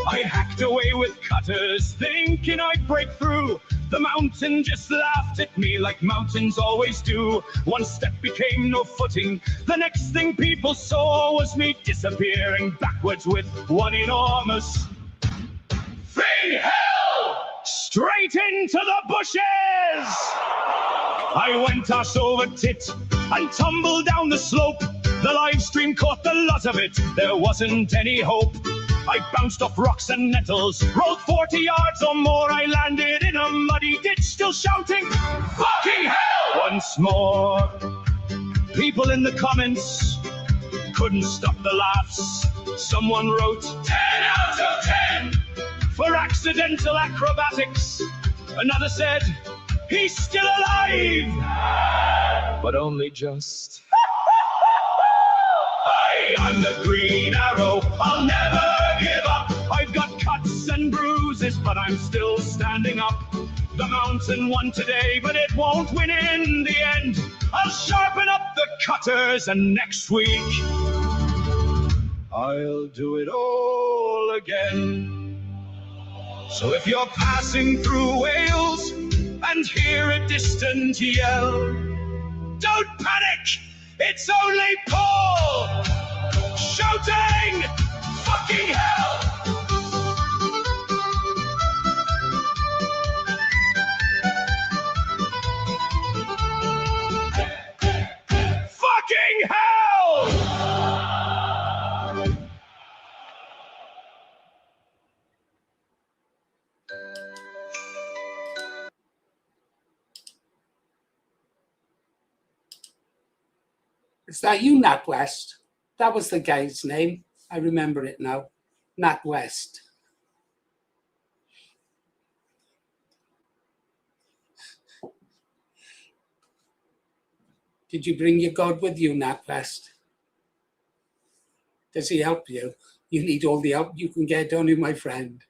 I hacked away with cutters, thinking I'd break through. The mountain just laughed at me like mountains always do. One step became no footing, the next thing people saw was me disappearing backwards with one enormous thing hell straight into the bushes. I went ass over tit, and tumbled down the slope. The live stream caught the lot of it, there wasn't any hope. I bounced off rocks and nettles, rolled 40 yards or more. I landed in a muddy ditch, still shouting, fucking hell! Once more, people in the comments couldn't stop the laughs. Someone wrote 10 out of 10 for accidental acrobatics. Another said, he's still alive, but only just. I'm the Green Arrow, I'll never give up. I've got cuts and bruises, but I'm still standing up. The mountain won today, but it won't win in the end. I'll sharpen up the cutters, and next week I'll do it all again. So if you're passing through Wales and hear a distant yell, don't panic, it's only Paul shouting, fucking hell! Fucking hell! Is that you, Nat West? That was the guy's name. I remember it now. Nat West. Did you bring your God with you, Nat West? Does he help you? You need all the help you can get, don't you, my friend?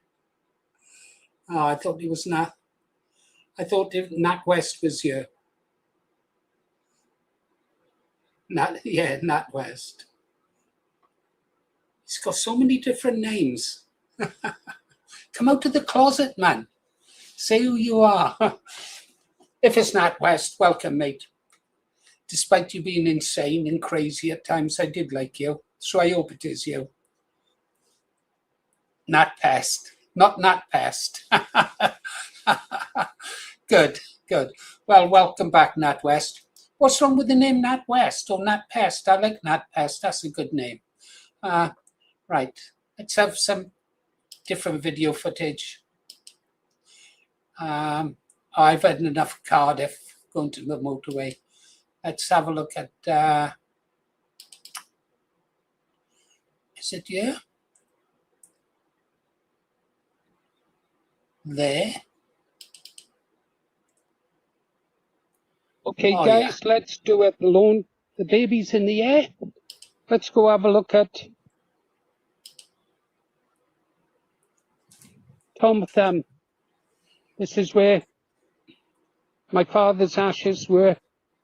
Oh, I thought it was Nat. I thought Nat West was here. Nat West. He's got so many different names. Come out of the closet, man. Say who you are. If it's Nat West, welcome, mate. Despite you being insane and crazy at times, I did like you. So I hope it is you. Nat Pest. Not Nat Pest. Good. Well, welcome back, Nat West. What's wrong with the name Nat West or Nat Pest? I like Nat Pest. That's a good name. Right. Let's have some different video footage. I've had enough Cardiff going to the motorway. Let's have a look at, is it here? There. Okay, guys, let's do it alone. The baby's in the air. Let's go have a look at Tom Thumb. This is where my father's ashes were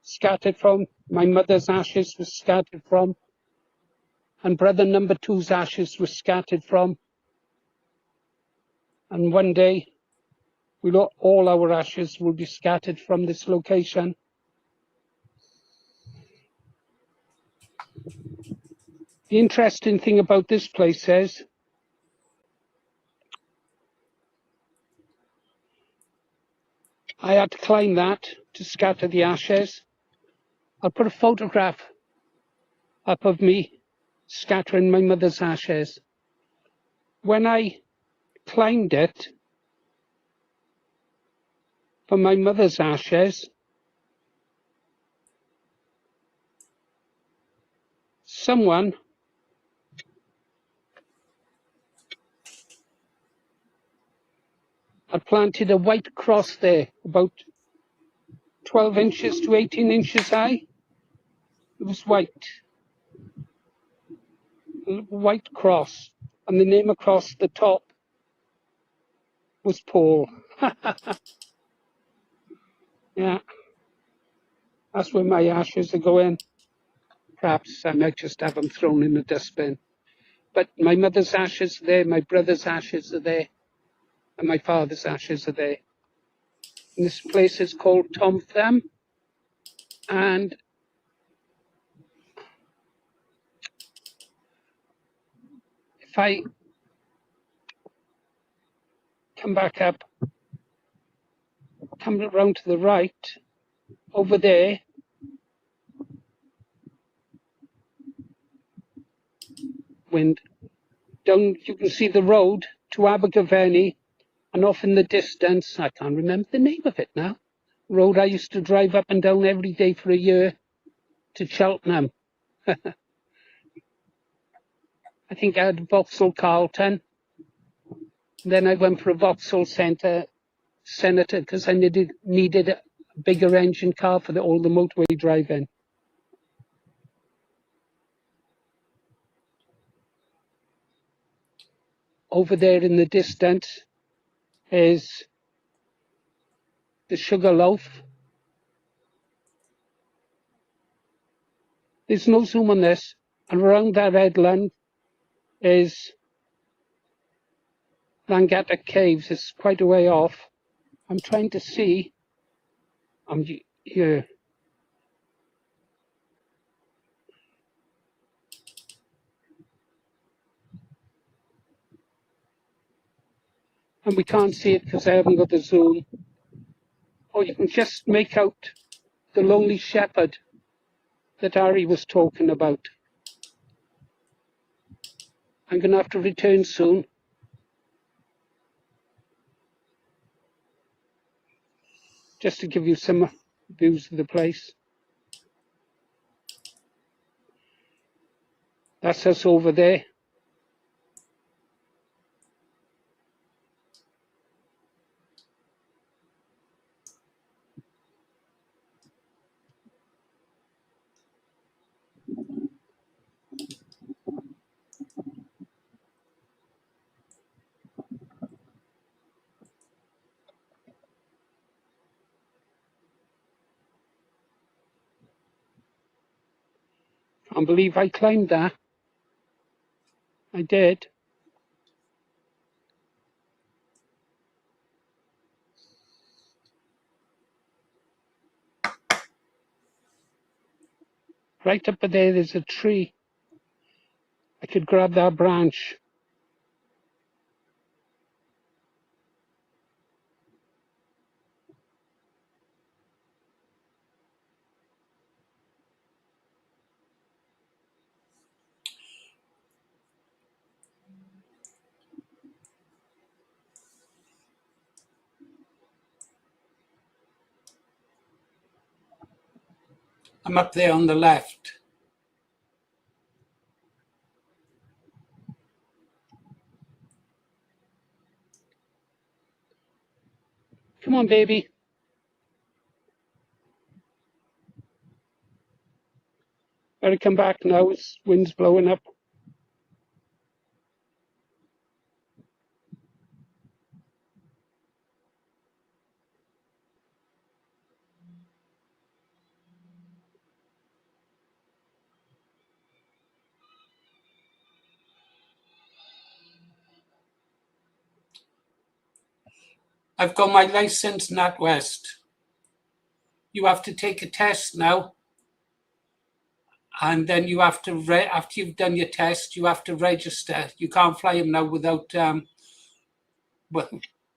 scattered from, my mother's ashes were scattered from, and brother number two's ashes were scattered from. And one day, all our ashes will be scattered from this location. The interesting thing about this place is I had to climb that to scatter the ashes. I'll put a photograph up of me scattering my mother's ashes. When I climbed it for my mother's ashes, someone had planted a white cross there, about 12 inches to 18 inches high. It was white cross, and the name across the top was Paul. Yeah, that's where my ashes are going. Perhaps I might just have them thrown in the dustbin. But my mother's ashes are there, my brother's ashes are there, and my father's ashes are there. And this place is called Tom Thumb, and if I come back up, come around to the right, over there, wind. Down, you can see the road to Abergavenny, and off in the distance, I can't remember the name of it now, road I used to drive up and down every day for a year to Cheltenham. I think I had Vauxhall Carlton. Then I went for a Vauxhall Senator because I needed a bigger engine car for all the motorway driving. Over there in the distance is the Sugarloaf. There's no zoom on this. And around that headland is Langata Caves. It's quite a way off. I'm trying to see. I'm here. And we can't see it because I haven't got the zoom. Oh, you can just make out the lonely shepherd that Harry was talking about. I'm going to have to return soon. Just to give you some views of the place. That's us over there. Can't believe I climbed that. I did. Right up there, there's a tree. I could grab that branch. I'm up there on the left. Come on, baby. Better come back now. It's wind's blowing up. I've got my license, NatWest. You have to take a test now. And then you have to, after you've done your test, you have to register. You can't fly them now without a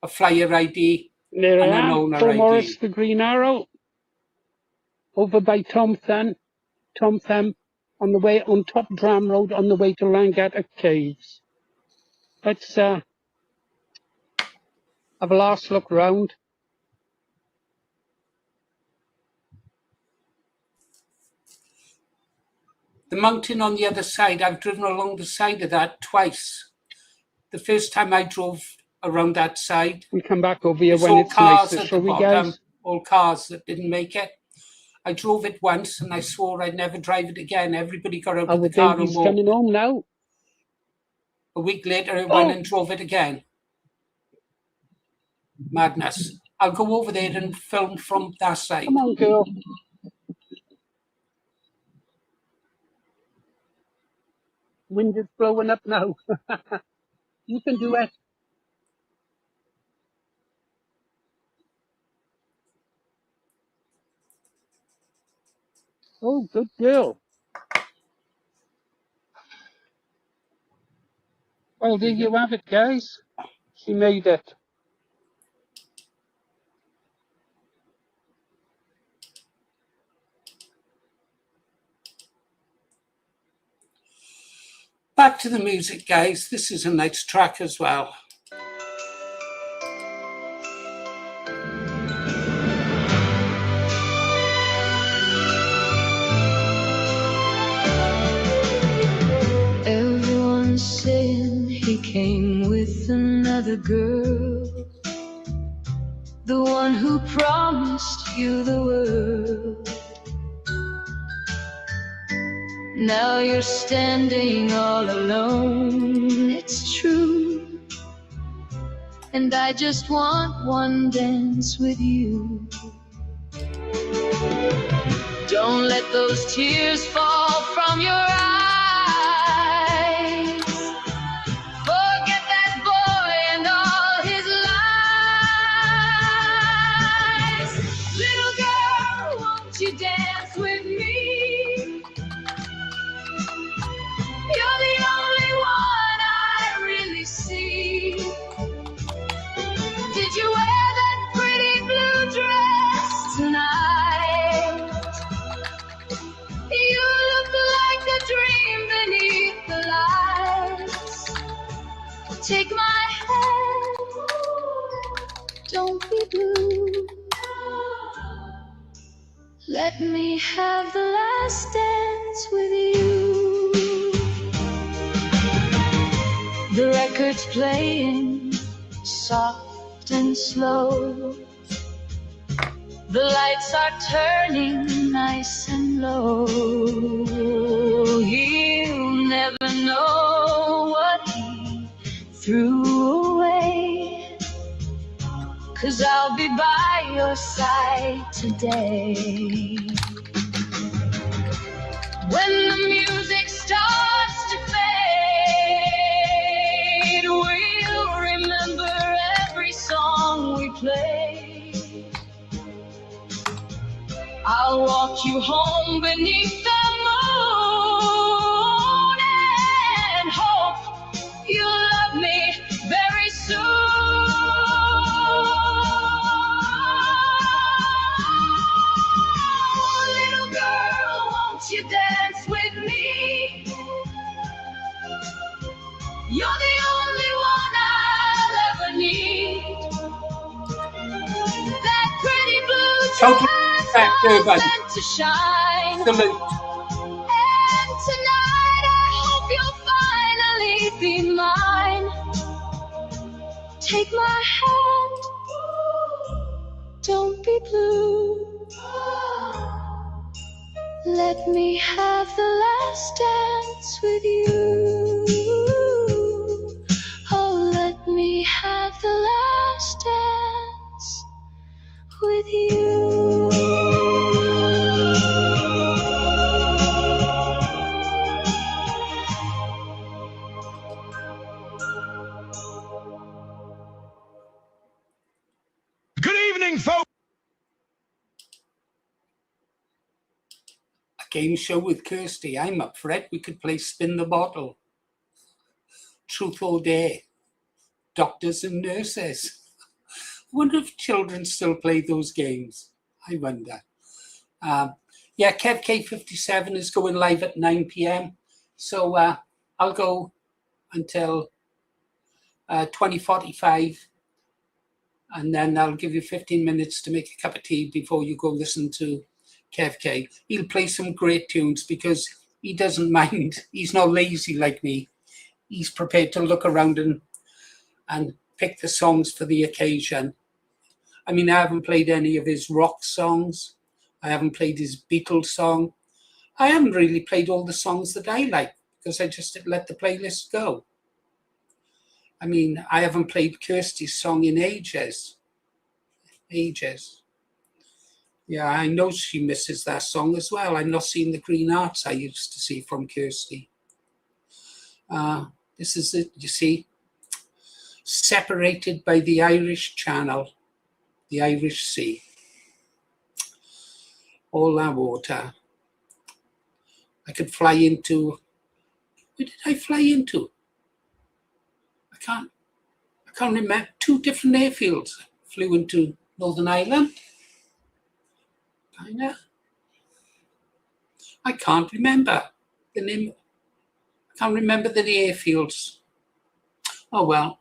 flyer ID There and I an am. owner Paul ID. Morris, the Green Arrow. Over by Tom Thumb, on the way on Top Dram Road on the way to Langata Caves. Let's have a last look round. The mountain on the other side, I've driven along the side of that twice. The first time I drove around that side, We'll come back over here it's when all it's cars nicer, at shall the we, bottom, guys? all cars that didn't make it. I drove it once and I swore I'd never drive it again. Everybody got out of the car and baby's walked. coming home now. A week later, I went and drove it again. Madness. I'll go over there and film from that side. Come on, girl. Wind is blowing up now. You can do it. Oh, good girl. Well, there you have it, guys. She made it. Back to the music, guys. This is a nice track as well. Everyone's saying he came with another girl, the one who promised you the world. Now you're standing all alone, it's true, and I just want one dance with you. Don't let those tears fall from your eyes. Forget that boy and all his lies. Little girl, won't you dance with me? You're the only one I really see. Did you wear that pretty blue dress tonight? You look like a dream beneath the lights. Take my hand, don't be blue. Let me have the last dance with you. The record's playing soft and slow. The lights are turning nice and low. He'll never know what he threw away, 'cause I'll be by your side today. When the music starts to fade, we'll remember every song we played. I'll walk you home beneath the moon and hope you'll love me very soon. Little girl, won't you dance with me? You're the only one I'll ever need. That pretty blue Totally dress back there, buddy. meant to shine. Salute. And tonight I hope you'll finally be mine. Take my hand, don't be blue. Let me have the last dance with you. Oh, let me have the last dance with you. Good evening, folks. A game show with Kirsty. I'm up for it. We could play Spin the Bottle, Truth or Dare, Doctors and Nurses. I wonder if children still play those games. I wonder. Yeah, Kev K57 is going live at 9 p.m. So I'll go until 20:45, and then I'll give you 15 minutes to make a cup of tea before you go listen to Kev K. He'll play some great tunes because he doesn't mind. He's not lazy like me. He's prepared to look around and pick the songs for the occasion. I mean, I haven't played any of his rock songs. I haven't played his Beatles song. I haven't really played all the songs that I like because I just let the playlist go. I mean, I haven't played Kirsty's song in ages. Ages. Yeah, I know she misses that song as well. I'm not seeing the green arts I used to see from Kirsty. This is it, you see. Separated by the Irish Channel, the Irish Sea. All that water. I could fly into, where did I fly into? I can't remember. 2 different airfields. Flew into Northern Ireland. I can't remember the name. I Can't remember the airfields. Oh well.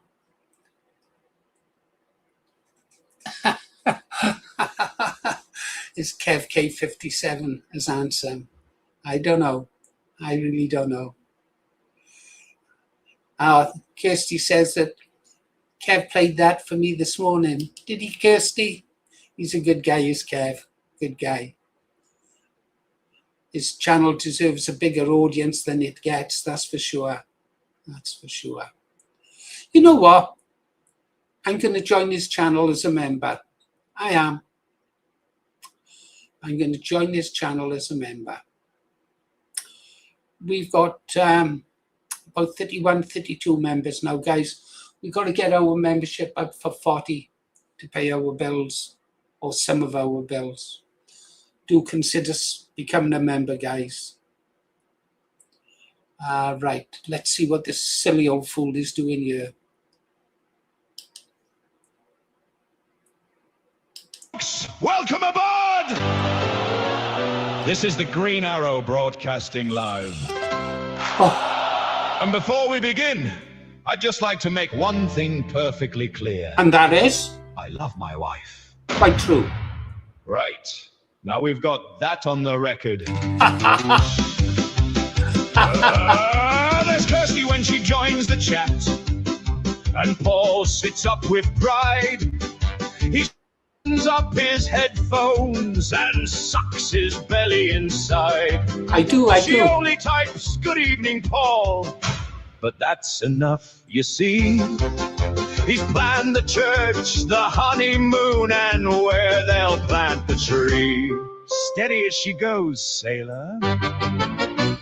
Is Kev K57 as answer? I don't know. I really don't know. Kirsty says that Kev played that for me this morning. Did he, Kirsty? He's a good guy, is Kev. Good guy. His channel deserves a bigger audience than it gets, that's for sure. That's for sure. You know what? I'm going to join his channel as a member. I am. I'm going to join his channel as a member. We've got about 31, 32 members now, guys. We've got to get our membership up for 40 to pay our bills, or some of our bills. Do consider becoming a member, guys. Right, let's see what this silly old fool is doing here. Welcome aboard! This is the Green Arrow broadcasting live. Oh. And before we begin, I'd just like to make one thing perfectly clear. And that is? I love my wife. Quite true. Right. Now we've got that on the record. There's Kirsty when she joins the chat. And Paul sits up with pride. He turns up his headphones and sucks his belly inside. I do. She only types, "Good evening, Paul." But that's enough, you see. He's planned the church, the honeymoon, and where they'll plant the tree. Steady as she goes, sailor.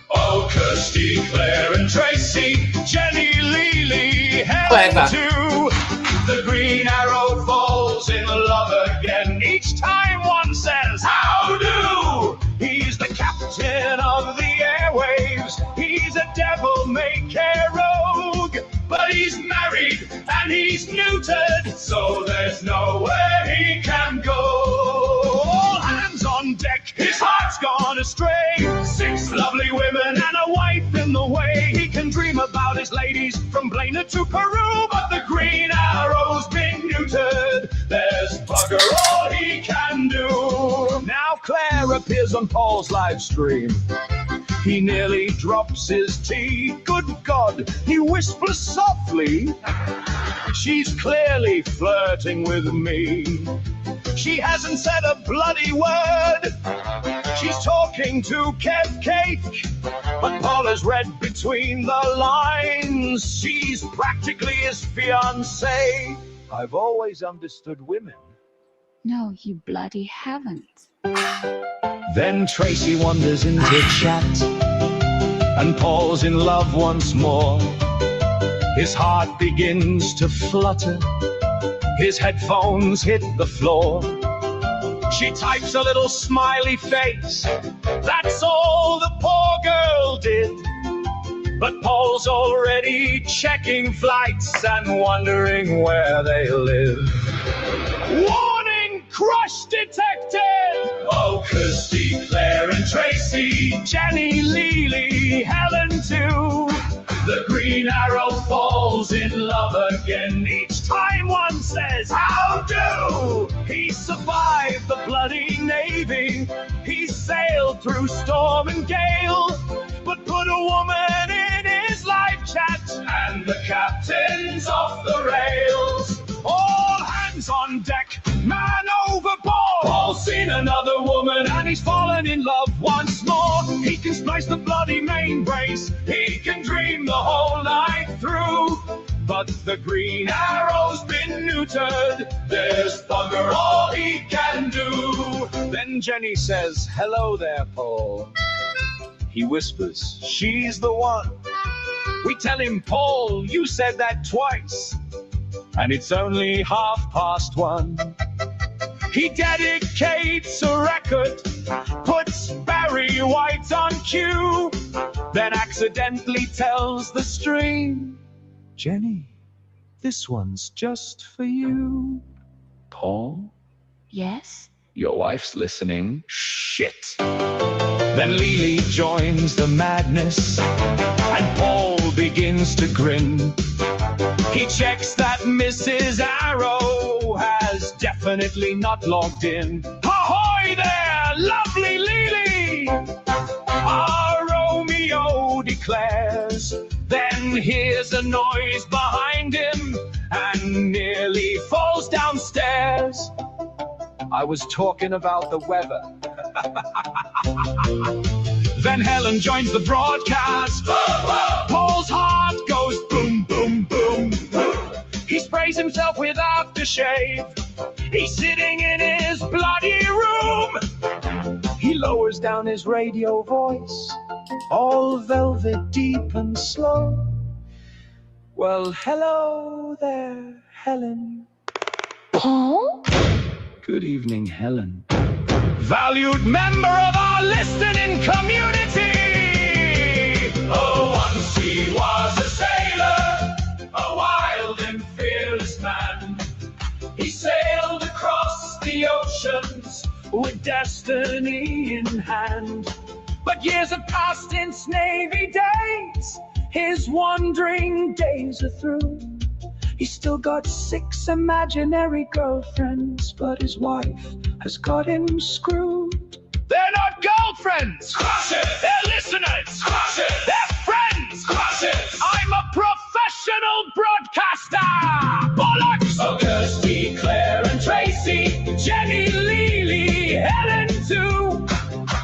Oh, Kirsty, Claire, and Tracy, Jenny, Lily, Helen too. The Green Arrow falls in love again. Each time one says, "How do?" He's the captain of the airwaves. He's a devil-may-care rogue. But he's married and he's neutered, so there's nowhere he can go. All hands on deck, his heart's gone astray. 6 lovely women and a wife in the way. He can dream about his ladies from Blaina to Peru, but the Green Arrow's been neutered. There's bugger all he can do. Now Claire appears on Paul's live stream. He nearly drops his tea. Good God, he whispers softly. She's clearly flirting with me. She hasn't said a bloody word. She's talking to Kev Cake. But Paul has read between the lines. She's practically his fiancée. I've always understood women. No, you bloody haven't. Then Tracy wanders into chat, and Paul's in love once more. His heart begins to flutter. His headphones hit the floor. She types a little smiley face. That's all the poor girl did. But Paul's already checking flights and wondering where they live. Warning! Crush detected! Oh, Kirsty, Claire, and Tracy, Jenny, Lily, Helen too. The Green Arrow falls in love again. Each time one says, "How do?" He survived the bloody Navy. He sailed through storm and gale, but put a woman in his live chat, and the captain's off the rails. All hands on deck, man overboard. Paul's seen another woman and he's fallen in love once more. He can splice the bloody main brace. He can dream the whole night through. But the Green Arrow's been neutered. There's bugger all he can do. Then Jenny says, "Hello there, Paul." He whispers, "She's the one." We tell him, "Paul, you said that twice. And it's only 1:30. He dedicates a record, puts Barry White on cue, then accidentally tells the stream, "Jenny, this one's just for you." Paul? Yes? Your wife's listening. Shit. Then Lily joins the madness, and Paul begins to grin. He checks that Mrs. Arrow has definitely not logged in. Ahoy there, lovely Lily! Our Romeo declares. Then hears a noise behind him and nearly falls downstairs. I was talking about the weather. Then Helen joins the broadcast. Paul's heart goes boom, boom, boom. He sprays himself with aftershave. He's sitting in his bloody room. He lowers down his radio voice, all velvet deep and slow. Well, hello there, Helen. Paul? Good evening, Helen. Valued member of our listening community. Oh, once he was a sailor, a wild and fearless man. He sailed across the oceans with destiny in hand. But years have passed since Navy days. His wandering days are through. He's still got 6 imaginary girlfriends, but his wife has got him screwed. They're not girlfriends! Crush it! They're listeners! Crush it! They're friends! Crush it! I'm a professional broadcaster! Bollocks! Oh, Kirsty, Claire and Tracy, Jenny, Lily, Helen too.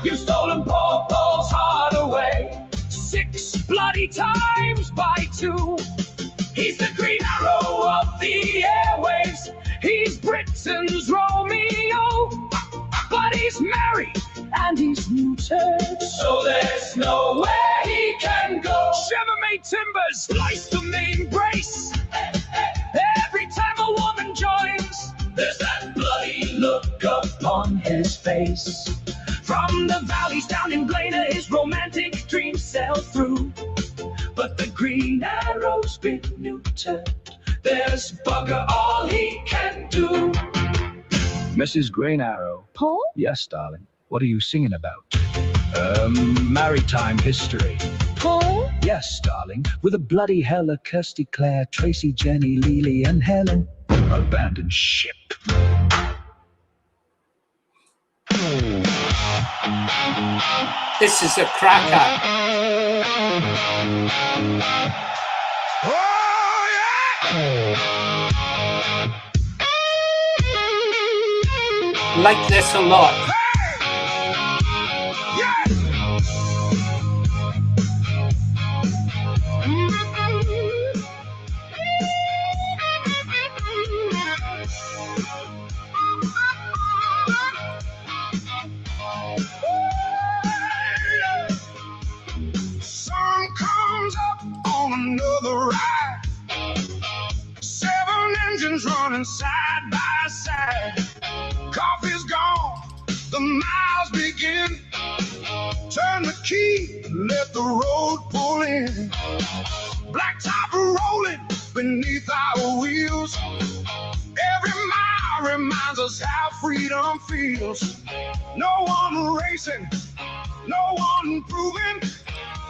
You've stolen Paul's heart away 6 bloody times by 2. He's the Green Arrow of the airwaves. He's Britain's Romeo. But he's married and he's neutered, so there's nowhere he can go. Shiver me timbers, slice the main brace. Every time a woman joins, there's that bloody look upon his face. From the valleys down in Blaina, his romantic dreams sail through. But the Green Arrow's been neutered. There's bugger all he can do. Mrs. Green Arrow. Paul? Yes, darling. What are you singing about? Maritime history. Paul? Yes, darling. With a bloody hell of Kirsty, Claire, Tracy, Jenny, Lily, and Helen. Abandoned ship. This is a cracker. Oh, yeah! Like this a lot. Yeah! Sun comes up on another ride. 7 engines running side by side. Coffee's gone, the miles begin. Turn the key, let the road pull in. Blacktop rolling beneath our wheels. Every mile reminds us how freedom feels. No one racing, no one proving.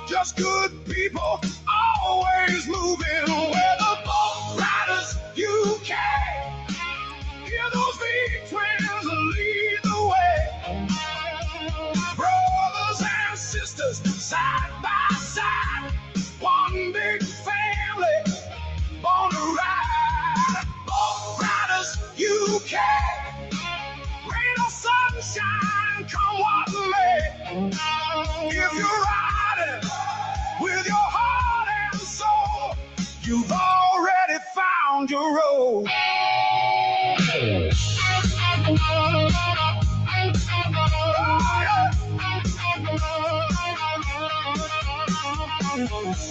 Just good people, always moving. We're the boat riders, UK. Hear those big twins lead the way. Brothers and sisters, side by side. One big family, born to ride. Boat riders, UK. Rain or sunshine, come what may. If you're riding with your heart and soul, you've already found your road.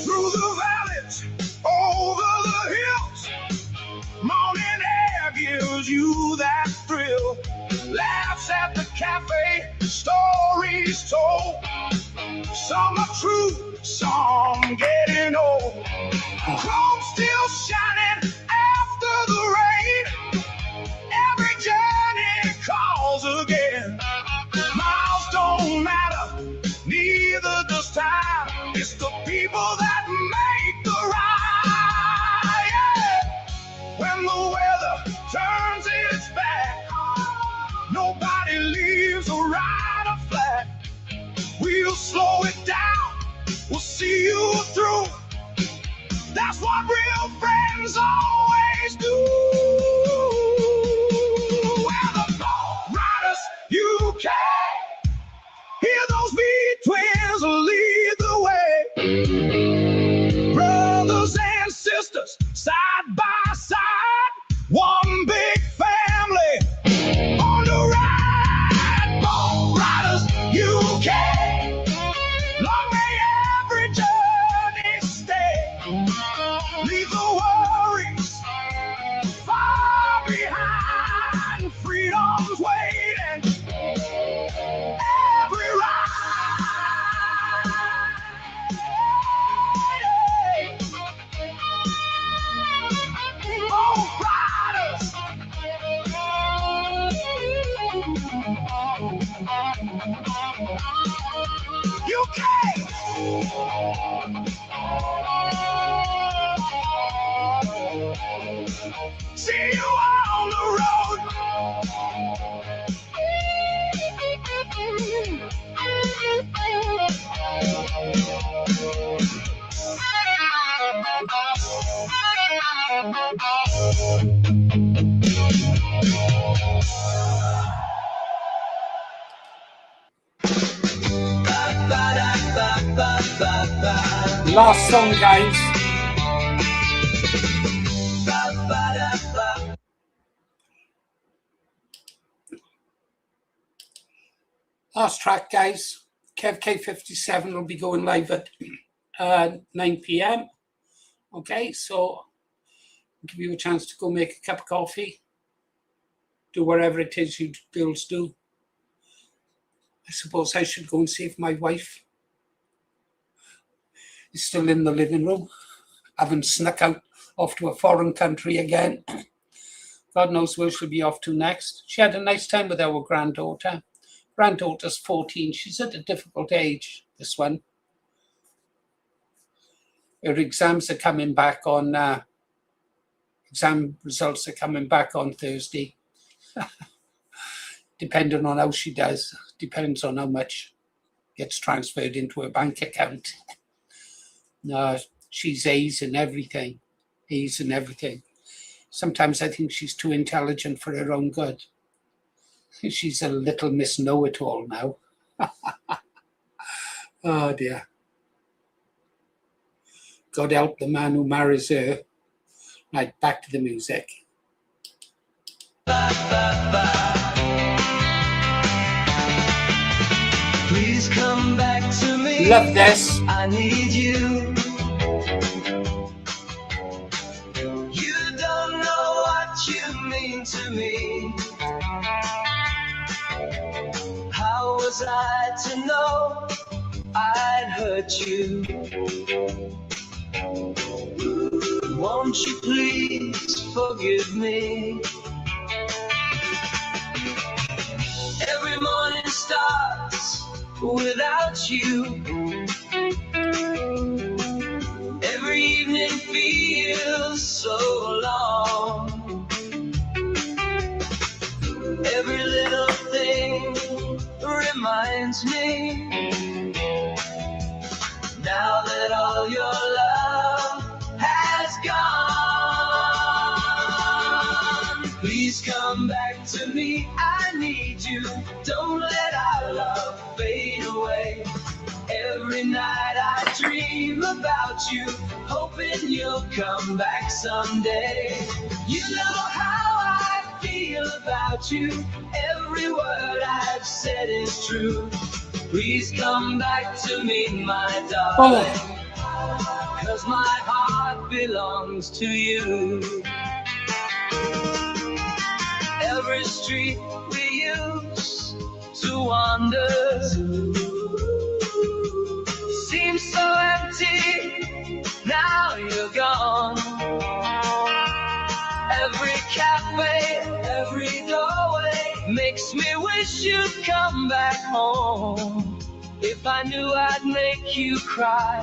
Through the valleys, over the hills, morning air gives you that thrill. Laughs at the cafe, stories told. Some are true, some getting old. Chrome still shining after the rain. Every journey calls again. Miles don't matter, neither does time. It's the people that make the things always do. Well, the Lord Riders UK. Hear those V-twins lead the way. Brothers and sisters, side by side, one big family on the ride. Lord Riders UK. Long may every journey stay. Leave the worries far behind. Freedom's waiting. Every ride. Oh, riders. UK. See you on the road. Last song, guys. Last track, guys. Kev K57 will be going live at 9 p.m. Okay, so I'll give you a chance to go make a cup of coffee. Do whatever it is you girls do. I suppose I should go and see if my wife is still in the living room. I haven't snuck out off to a foreign country again. God knows where she'll be off to next. She had a nice time with our granddaughter. Granddaughter's 14. She's at a difficult age, this one. Her exams are coming back on, exam results are coming back on Thursday. Depending on how she does, depends on how much gets transferred into her bank account. No, she's A's in everything. A's in everything. Sometimes I think she's too intelligent for her own good. She's a little Miss Know-it-all now. Oh dear. God help the man who marries her. Right, back to the music. Please come back to me. Love this. I need you. You don't know what you mean to me. How was I to know I'd hurt you? Won't you please forgive me? Every morning starts without you. Every evening feels so long. Every little thing reminds me now that all your love has gone. Please come back to me, I need you. Don't let our love fade away. Every night I dream about you, hoping you'll come back someday. You know how I feel about you. Every word I've said is true. Please come back to me, my darling, 'cause my heart belongs to you. Every street we used to wander seems so empty, now you're gone. Every cafe, every doorway makes me wish you'd come back home. If I knew I'd make you cry,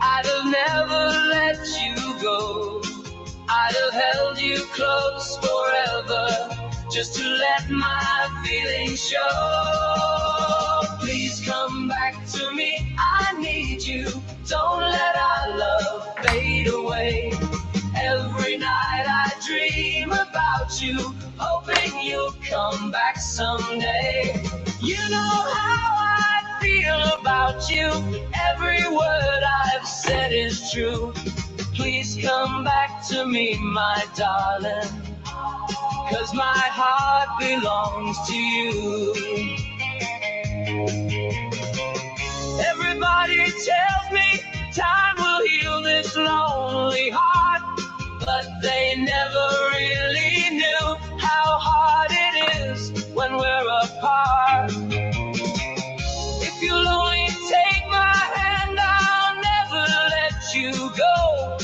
I'd have never let you go. I'd have held you close forever, just to let my feelings show. Please come back to me, I need you. Don't let our love fade away. Every about you, hoping you'll come back someday. You know how I feel about you, every word I've said is true. Please come back to me, my darling, 'cause my heart belongs to you. Everybody tells me time will heal this lonely heart, but they never really knew how hard it is when we're apart. If you'll only take my hand, I'll never let you go.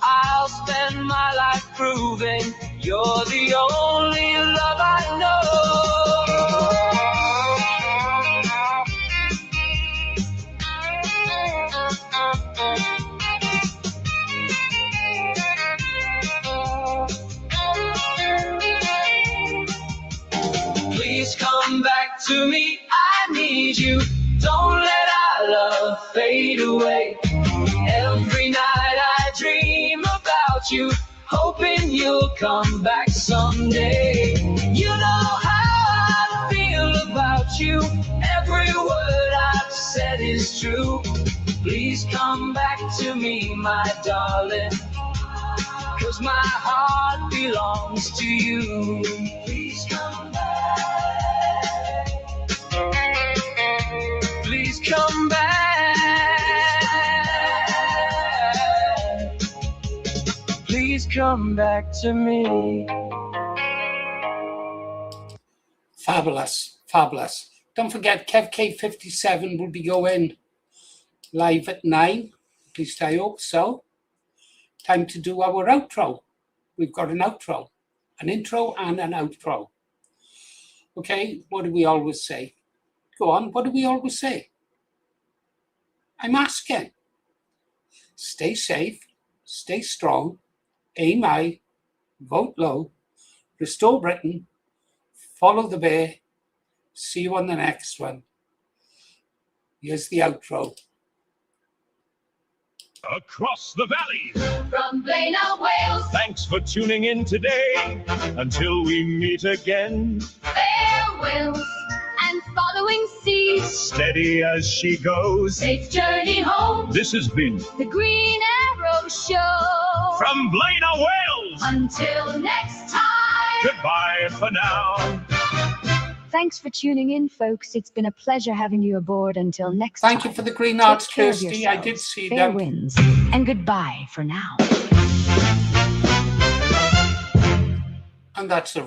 I'll spend my life proving you're the only love I know. Please come back to me, I need you. Don't let our love fade away. Every night I dream about you, hoping you'll come back someday. You know how I feel about you, every word I've said is true. Please come back to me, my darling, 'cause my heart belongs to you. Please come back. Please come back. Please come back to me. Fabulous, fabulous. Don't forget, Kev K57 will be going live at 9. At least I hope so. Time to do our outro. We've got an outro, an intro and an outro. Okay, what do we always say? Go on, what do we always say? I'm asking. Stay safe, stay strong, aim high, vote low, restore Britain, follow the bear. See you on the next one. Here's the outro. Across the valley, From Blaina, Wales, thanks for tuning in today. Until we meet again, farewells and following seas. steady as she goes. Safe journey home, This has been the Green Arrow Show. from Blaina, Wales. Until next time. Goodbye for now. Thanks for tuning in, folks. It's been a pleasure having you aboard. Until next Thank time. you for the green Take arts, care of Kirsty. I did yourselves. see Fair that. winds. And goodbye for now. And that's a